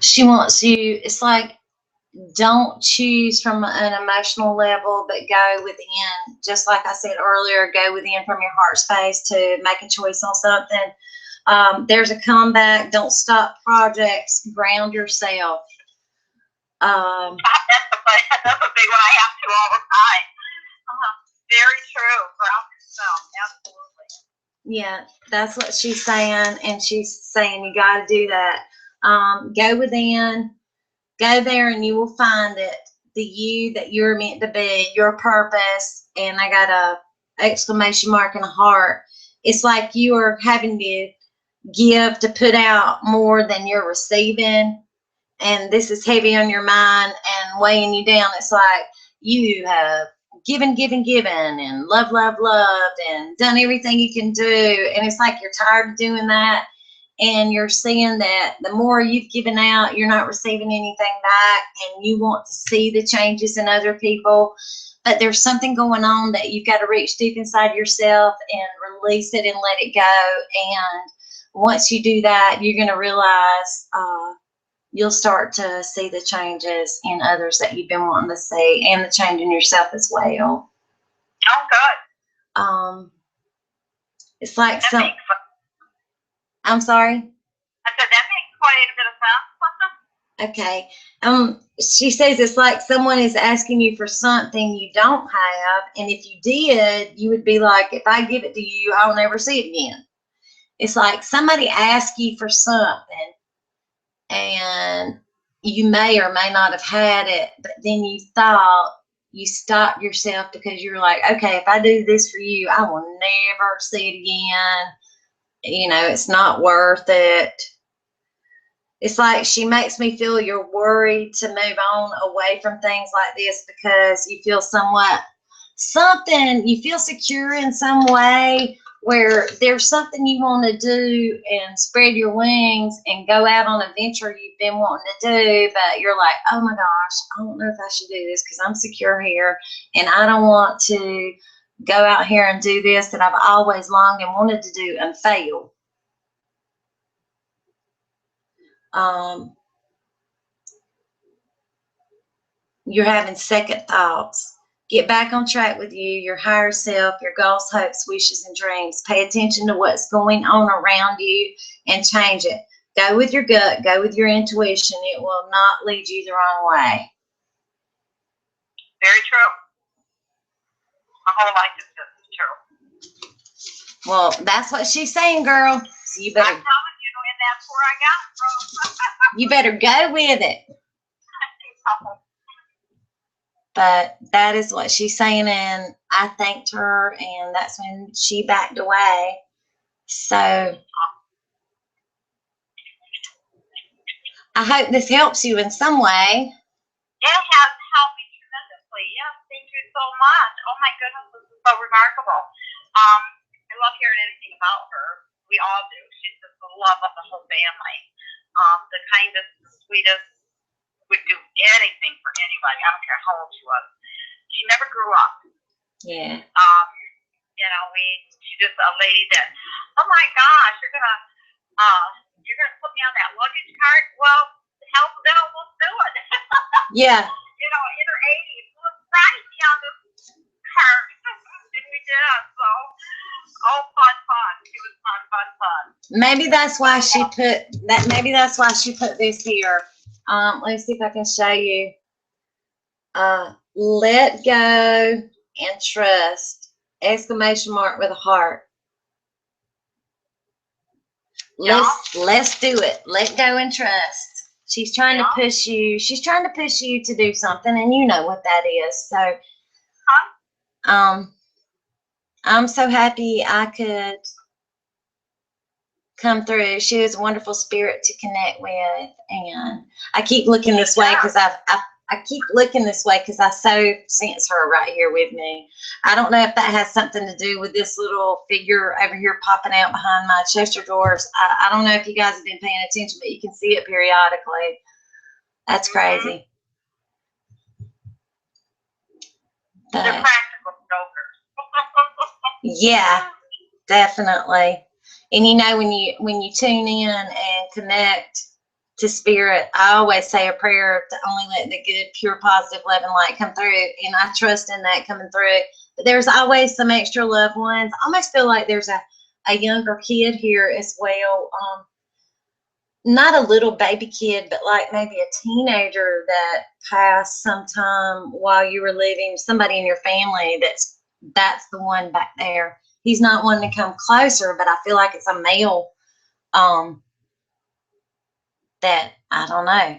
She wants you, it's like, don't choose from an emotional level, but go within. Just like I said earlier, go within from your heart space to make a choice on something. There's a comeback. Don't stop projects. Ground yourself. That's a big one I have to all the time. Very true. Ground yourself. Absolutely. Yeah, that's what she's saying, and she's saying you got to do that. Go within, go there, and you will find it. The you that you're meant to be, your purpose. And I got a exclamation mark and a heart. It's like you are having to give to put out more than you're receiving, and this is heavy on your mind and weighing you down. It's like you have given, and loved, and done everything you can do, and it's like you're tired of doing that, and you're seeing that the more you've given out, you're not receiving anything back, and you want to see the changes in other people, but there's something going on that you've got to reach deep inside yourself and release it and let it go. And once you do that, you're going to realize you'll start to see the changes in others that you've been wanting to see, and the change in yourself as well. Oh, good. It's like that I'm sorry? I said that makes quite a bit of sense. Okay. She says it's like someone is asking you for something you don't have, and if you did, you would be like, if I give it to you, I'll never see it again. It's like somebody asked you for something, and you may or may not have had it, but then you thought, you stopped yourself because you're like, okay, if I do this for you, I will never see it again. You know, it's not worth it. It's like she makes me feel you're worried to move on away from things like this because you feel you feel secure in some way where there's something you want to do and spread your wings and go out on a venture you've been wanting to do, but you're like, oh my gosh, I don't know if I should do this because I'm secure here and I don't want to go out here and do this that I've always longed and wanted to do and fail. You're having second thoughts. Get back on track with you, your higher self, your goals, hopes, wishes, and dreams. Pay attention to what's going on around you and change it. Go with your gut. Go with your intuition. It will not lead you the wrong way. Very true. My whole life is true. Well, that's what she's saying, girl. So you better. I'm telling you, and that's where I got it from. You better go with it. But that is what she's saying, and I thanked her, and that's when she backed away. So I hope this helps you in some way. It has helped me tremendously. Yes, thank you so much. Oh my goodness, this is so remarkable. I love hearing anything about her. We all do. She's just the love of the whole family. The kindest, the sweetest, would do anything for anybody. I don't care how old she was. She never grew up. Yeah. You know, she's just a lady that, oh my gosh, you're gonna put me on that luggage cart. Well, hell no, we'll do it. Yeah. You know, in her 80s, we'll ride me on this cart. And we did. So, fun. It was fun. Maybe that's why she put that. Maybe that's why she put this here. Let me see if I can show you. Let go and trust. Exclamation mark with a heart. Let's do it. Let go and trust. She's trying to push you. She's trying to push you to do something, and you know what that is. So, I'm so happy I could come through. She was a wonderful spirit to connect with, and I keep looking this way because I keep looking this way because I so sense her right here with me. I don't know if that has something to do with this little figure over here popping out behind my Chester doors. I don't know if you guys have been paying attention, but you can see it periodically. That's crazy. They're practical jokers. Yeah, definitely. And you know, when you tune in and connect to spirit, I always say a prayer to only let the good, pure, positive, loving light come through. And I trust in that coming through. But there's always some extra loved ones. I almost feel like there's a younger kid here as well. Not a little baby kid, but like maybe a teenager that passed sometime while you were living. Somebody in your family that's the one back there. He's not one to come closer, but I feel like it's a male. That I don't know.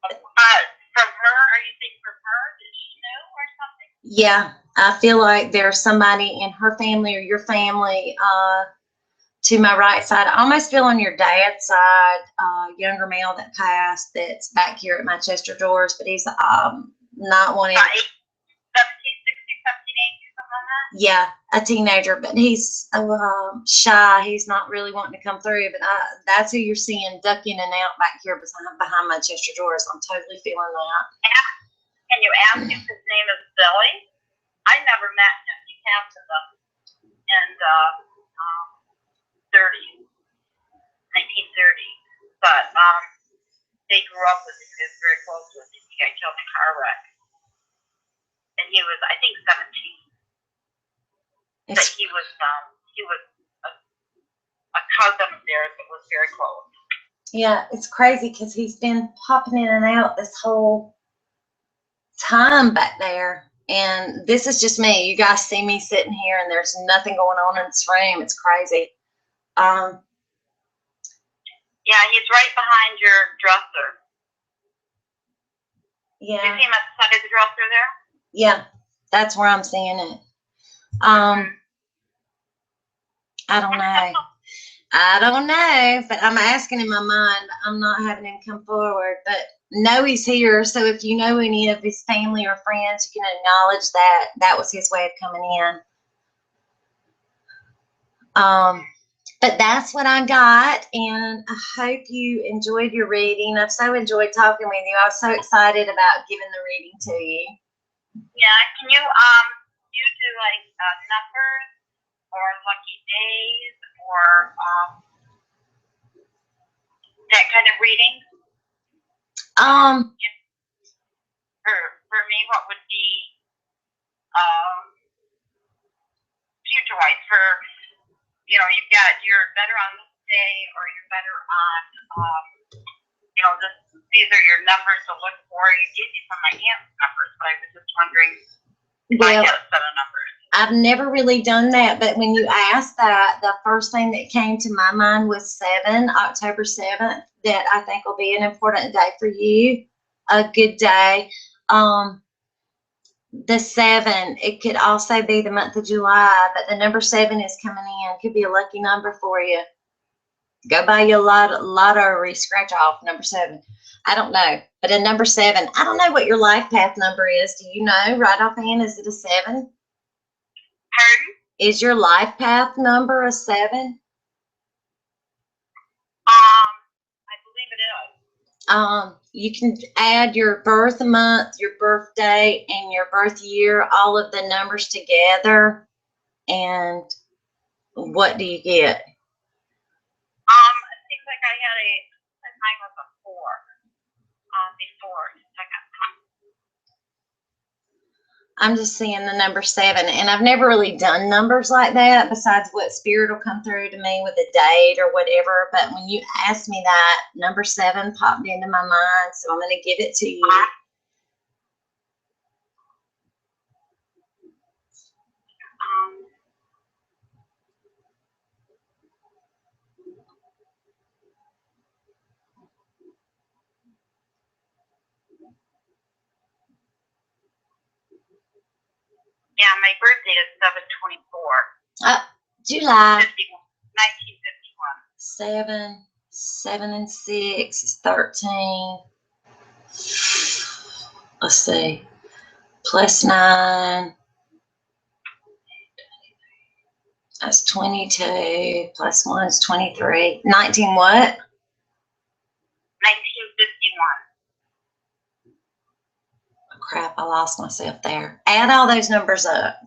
From her, are you thinking from her? Did she know or something? Yeah, I feel like there's somebody in her family or your family to my right side. I almost feel on your dad's side, younger male that passed that's back here at my Chester doors, but he's not wanting. 17, 16, 17, 18, something like that? Yeah, a teenager, but he's shy. He's not really wanting to come through, but that's who you're seeing ducking in and out back here behind my Chester doors. I'm totally feeling that. Can you ask if his name is Billy? I never met him. He passed in the 30s, 1930s, but they grew up with him. He was very close with him. He got killed in a car wreck, and he was, I think, 17. But he was a cousin of theirs that was very close. Yeah, it's crazy because he's been popping in and out this whole time back there. And this is just me. You guys see me sitting here and there's nothing going on in this room. It's crazy. Yeah, he's right behind your dresser. Yeah. You see him at the side of the dresser there? Yeah, that's where I'm seeing it. I don't know. I don't know, but I'm asking in my mind. I'm not having him come forward, but know he's here. So if you know any of his family or friends, you can acknowledge that that was his way of coming in. But that's what I got, and I hope you enjoyed your reading. I've so enjoyed talking with you. I was so excited about giving the reading to you. Yeah, can you do like numbers or lucky days or that kind of reading? For me, what would be future wise for, you know, you're better on this day or you're better on you know, these are your numbers to look for. You gave me some of my aunt's numbers, but I was just wondering if I had a set of numbers. I've never really done that, but when you asked that, the first thing that came to my mind was 7, October 7th, that I think will be an important day for you, a good day. The 7, it could also be the month of July, but the number 7 is coming in. Could be a lucky number for you. Go buy you a lottery scratch off number 7. I don't know, but a number 7. I don't know what your life path number is. Do you know right offhand? Is it a 7? Pardon? Is your life path number a 7? I believe it is. You can add your birth month, your birth date, and your birth year, all of the numbers together, and what do you get? It seems like I had a time of a 4 before the second time. I'm just seeing the number 7, and I've never really done numbers like that besides what spirit will come through to me with a date or whatever. But when you asked me that, number 7 popped into my mind, so I'm going to give it to you. Yeah, my birthday is 7/24. July. 1951. 7 and 6 is 13. Let's see. Plus 9. That's 22. Plus 1 is 23. 19 what? 1951. Oh, crap, I lost myself there. Add all those numbers up.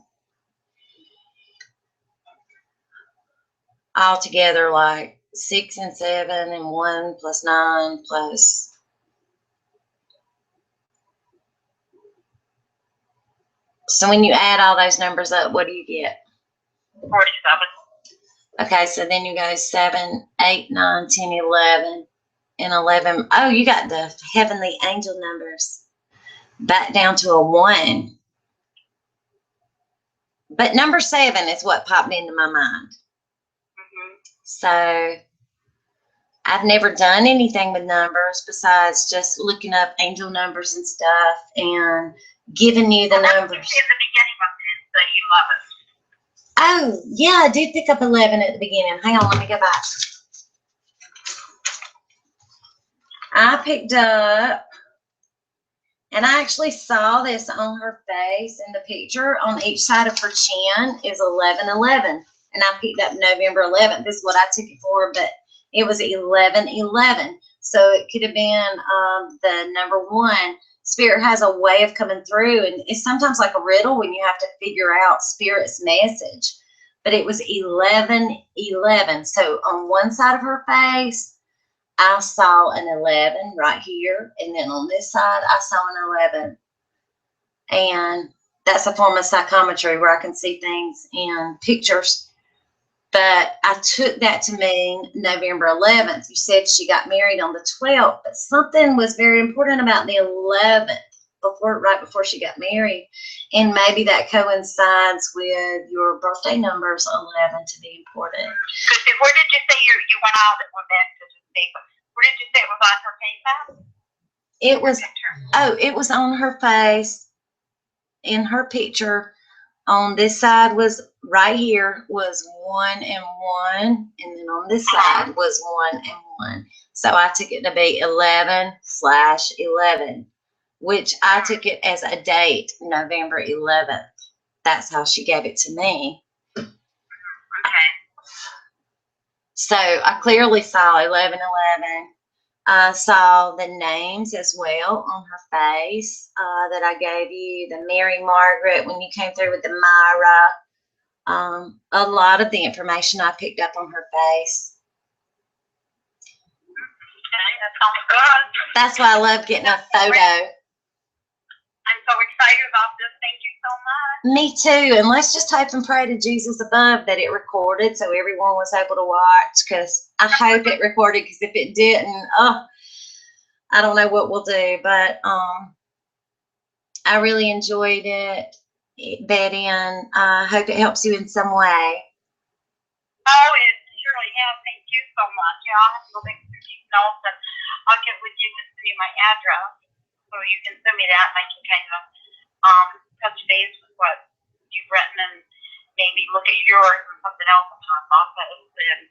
all together like 6 and 7 and 1 plus 9 plus. So when you add all those numbers up, what do you get? 47. Okay, so then you go 7, 8, 9, 10, 11, and 11. Oh, you got the heavenly angel numbers back down to a 1. But number 7 is what popped into my mind. Mm-hmm. So I've never done anything with numbers besides just looking up angel numbers and stuff and giving you the numbers. At the beginning of the 11. Oh, yeah, I did pick up 11 at the beginning. Hang on, let me go back. I picked up, and I actually saw this on her face in the picture. On each side of her chin is 1111. And I picked up November 11th. This is what I took it for, but it was 1111. So it could have been the number 1. Spirit has a way of coming through, and it's sometimes like a riddle when you have to figure out Spirit's message. But it was 1111. So on one side of her face, I saw an 11 right here, and then on this side, I saw an 11. And that's a form of psychometry where I can see things in pictures. But I took that to mean November 11th. You said she got married on the 12th, but something was very important about the 11th, right before she got married. And maybe that coincides with your birthday numbers 11 to be important. Where did you say you went out and went back to the paper? Where did you say it was on her face at? It was on her face in her picture. On this side was right here was 1 and 1, and then on this side was 1 and 1. So I took it to be 11/11, which I took it as a date, November 11th. That's how she gave it to me. Okay. So I clearly saw 11/11. I saw the names as well on her face that I gave you, the Mary Margaret, when you came through with the Myra. A lot of the information I picked up on her face. Okay, that sounds good. That's why I love getting a photo. I'm so excited about this. Thank you so much. Me too. And let's just hope and pray to Jesus above that it recorded so everyone was able to watch, because I hope it recorded, because if it didn't, I don't know what we'll do. But I really enjoyed it, Betty, and I hope it helps you in some way. Oh, it surely has. Thank you so much. Yeah, I'll have to go back through these notes, and I'll get with you and send you my address so you can send me that, and I can kind of touch base with what you've written and maybe look at yours and something else will pop up, and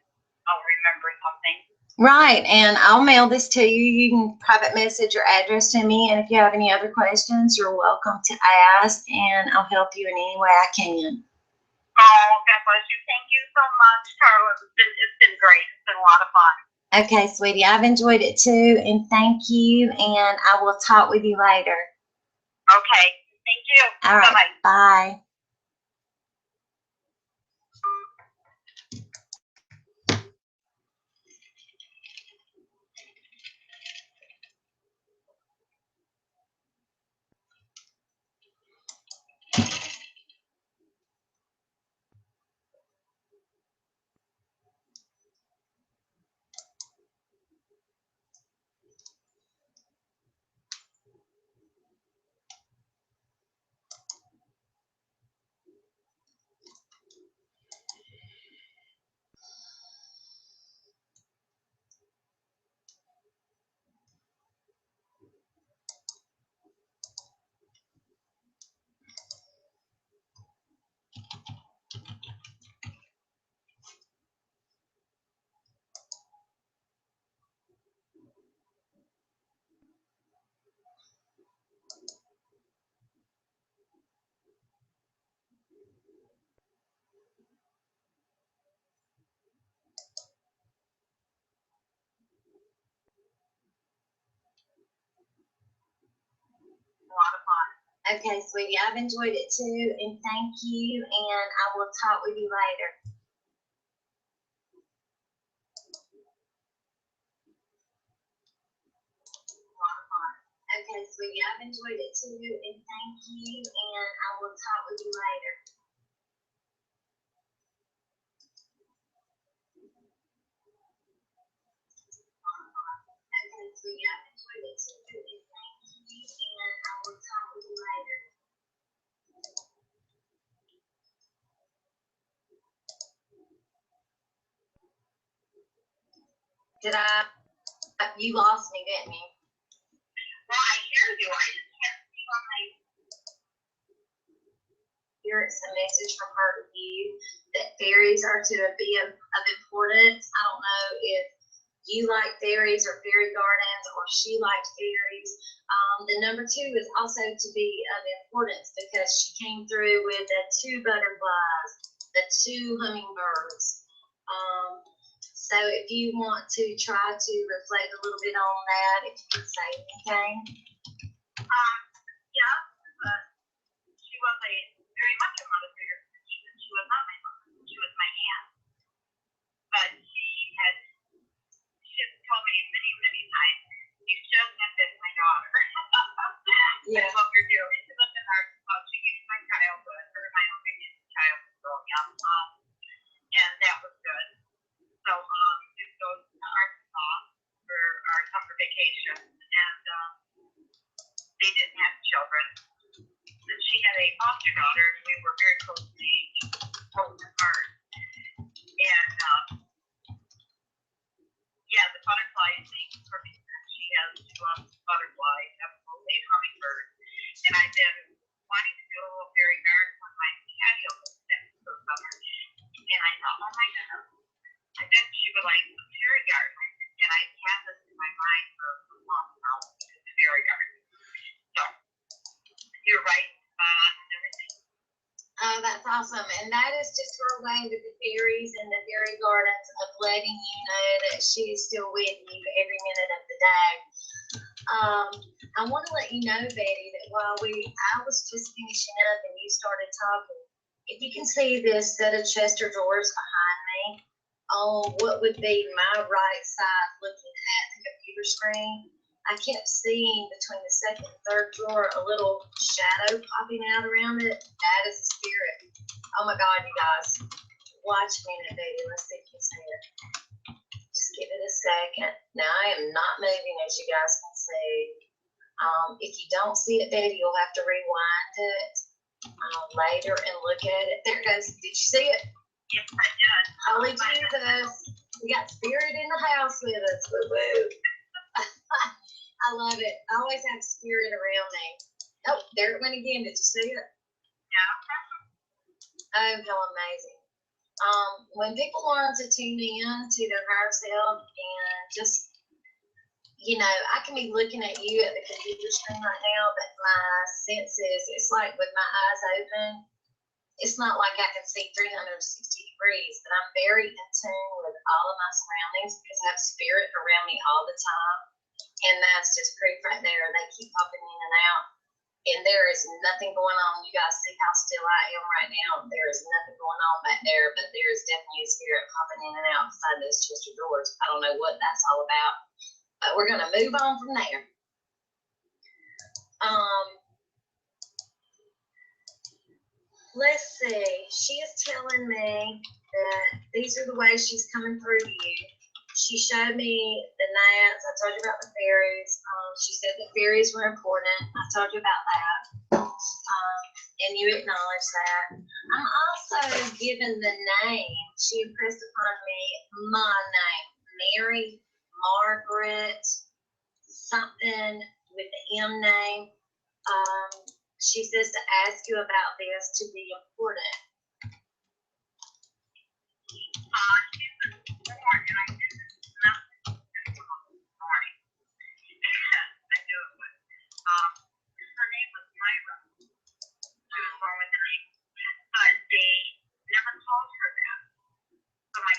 I'll remember something. Right, and I'll mail this to you. You can private message your address to me, and if you have any other questions, you're welcome to ask, and I'll help you in any way I can. Oh, God bless you. Thank you so much, Carla. It's been great. It's been a lot of fun. Okay, sweetie, I've enjoyed it too, and thank you, and I will talk with you later. Okay, thank you. All right, Bye-bye. bye. A lot of fun. Okay, sweetie, I've enjoyed it too, and thank you, and I will talk with you later. Okay, sweetie, I've enjoyed it too, and thank you, and I will talk with you later. Okay, sweetie, I've enjoyed it too, and thank you, and I will talk with you later. Did I? You lost me, didn't you? Well, I hear you. I just can't see on my. Here it's a message from her to you that fairies are to be of importance. I don't know if you like fairies or fairy gardens or she liked fairies. The number 2 is also to be of importance because she came through with the 2 butterflies, the 2 hummingbirds. So if you want to try to reflect a little bit on that, if you could say anything. Yeah, but she was very much a mother figure. She was not my mother. She was my aunt. But she had told me many, many times, you should have been my daughter. Yeah. That's what we're doing. She lived in our, she gave me my childhood, or my own childhood growing up. And that was good. So we would go to Arkansas for our summer vacation, and they didn't have children. And she had a foster daughter, and we were very close in age, close in heart. And yeah, the butterfly thing for me. She has 2 butterflies, absolutely hummingbird. And I've been wanting to do a little fairy garden on my patio since the summer. And I thought, oh my goodness, I bet she would like a fairy garden. And I had this in my mind for a long now, the fairy garden. So you're right and everything. Oh, that's awesome. And that is just her way with the fairies and the fairy gardens of letting you know that she is still with you every minute of the day. I want to let you know, Betty, that while I was just finishing up and you started talking, if you can see this set of Chester drawers behind me, on what would be my right side looking at the computer screen, I kept seeing between the second and third drawer a little shadow popping out around it. That is a spirit. Oh my God, you guys. Watch me in it, baby. Let's see if you see it. Just give it a second. Now I am not moving, as you guys can see. If you don't see it, Betty, you'll have to rewind it later and look at it. There it goes. Did you see it? Yes, I did. Holy Jesus. We got spirit in the house with us. Woo-woo. I love it. I always have spirit around me. Oh, there it went again. Did you see it? Yeah. Oh, how amazing. When people learn to tune in to their higher self and just, I can be looking at you at the computer screen right now, but my senses, it's like with my eyes open, it's not like I can see 360 degrees, but I'm very in tune with all of my surroundings because I have spirit around me all the time. And that's just proof right there. They keep popping in and out. And there is nothing going on. You guys see how still I am right now. There is nothing going on back there, but there is definitely a spirit popping in and out beside those Chester drawers. I don't know what that's all about. But we're going to move on from there. Let's see. She is telling me that these are the ways she's coming through to you. She showed me the gnats. I told you about the fairies. She said the fairies were important. I told you about that. And you acknowledged that. I'm also given the name. She impressed upon me my name, Mary Margaret, something with the M name. She says to ask you about this to be important. Her name was Myra. She was born with the name. They never called her that. So my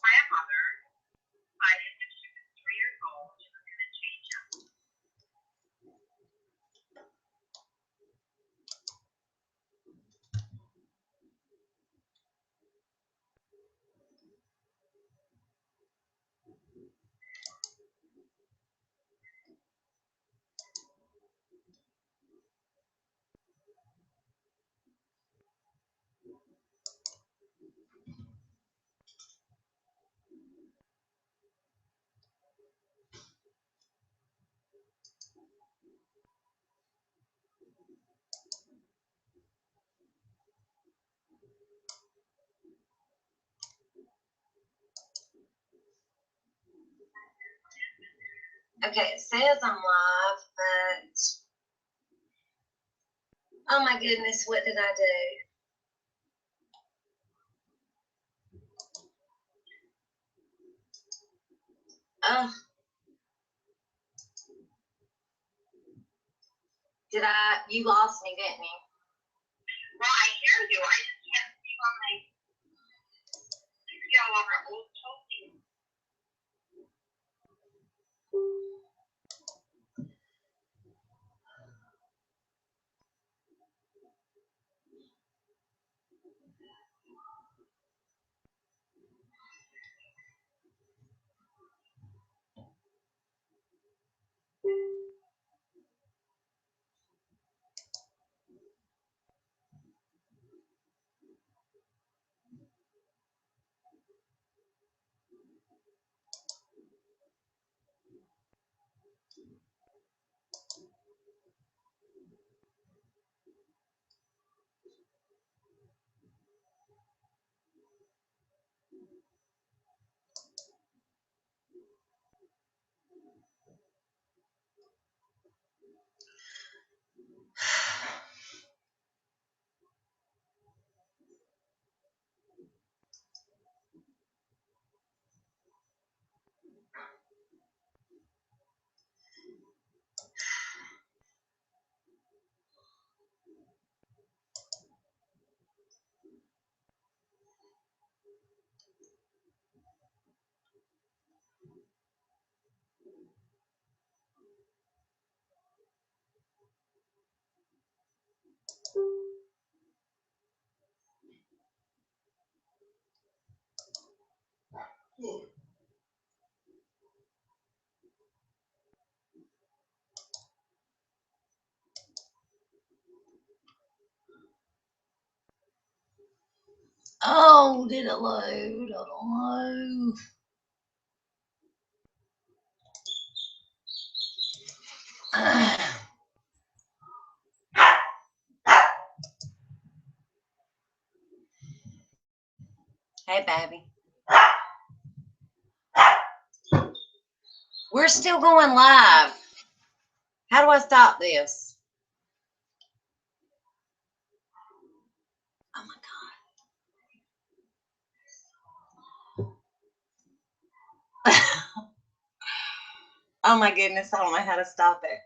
grandmother Okay, it says I'm live, but oh my goodness, what did I do? Oh, you lost me, didn't you? Well, I hear you. I just can't see on my, I see all over old toasting. Oh, did it load? I don't know. Hey, baby. We're still going live. How do I stop this? Oh my God. Oh my goodness, I don't know how to stop it.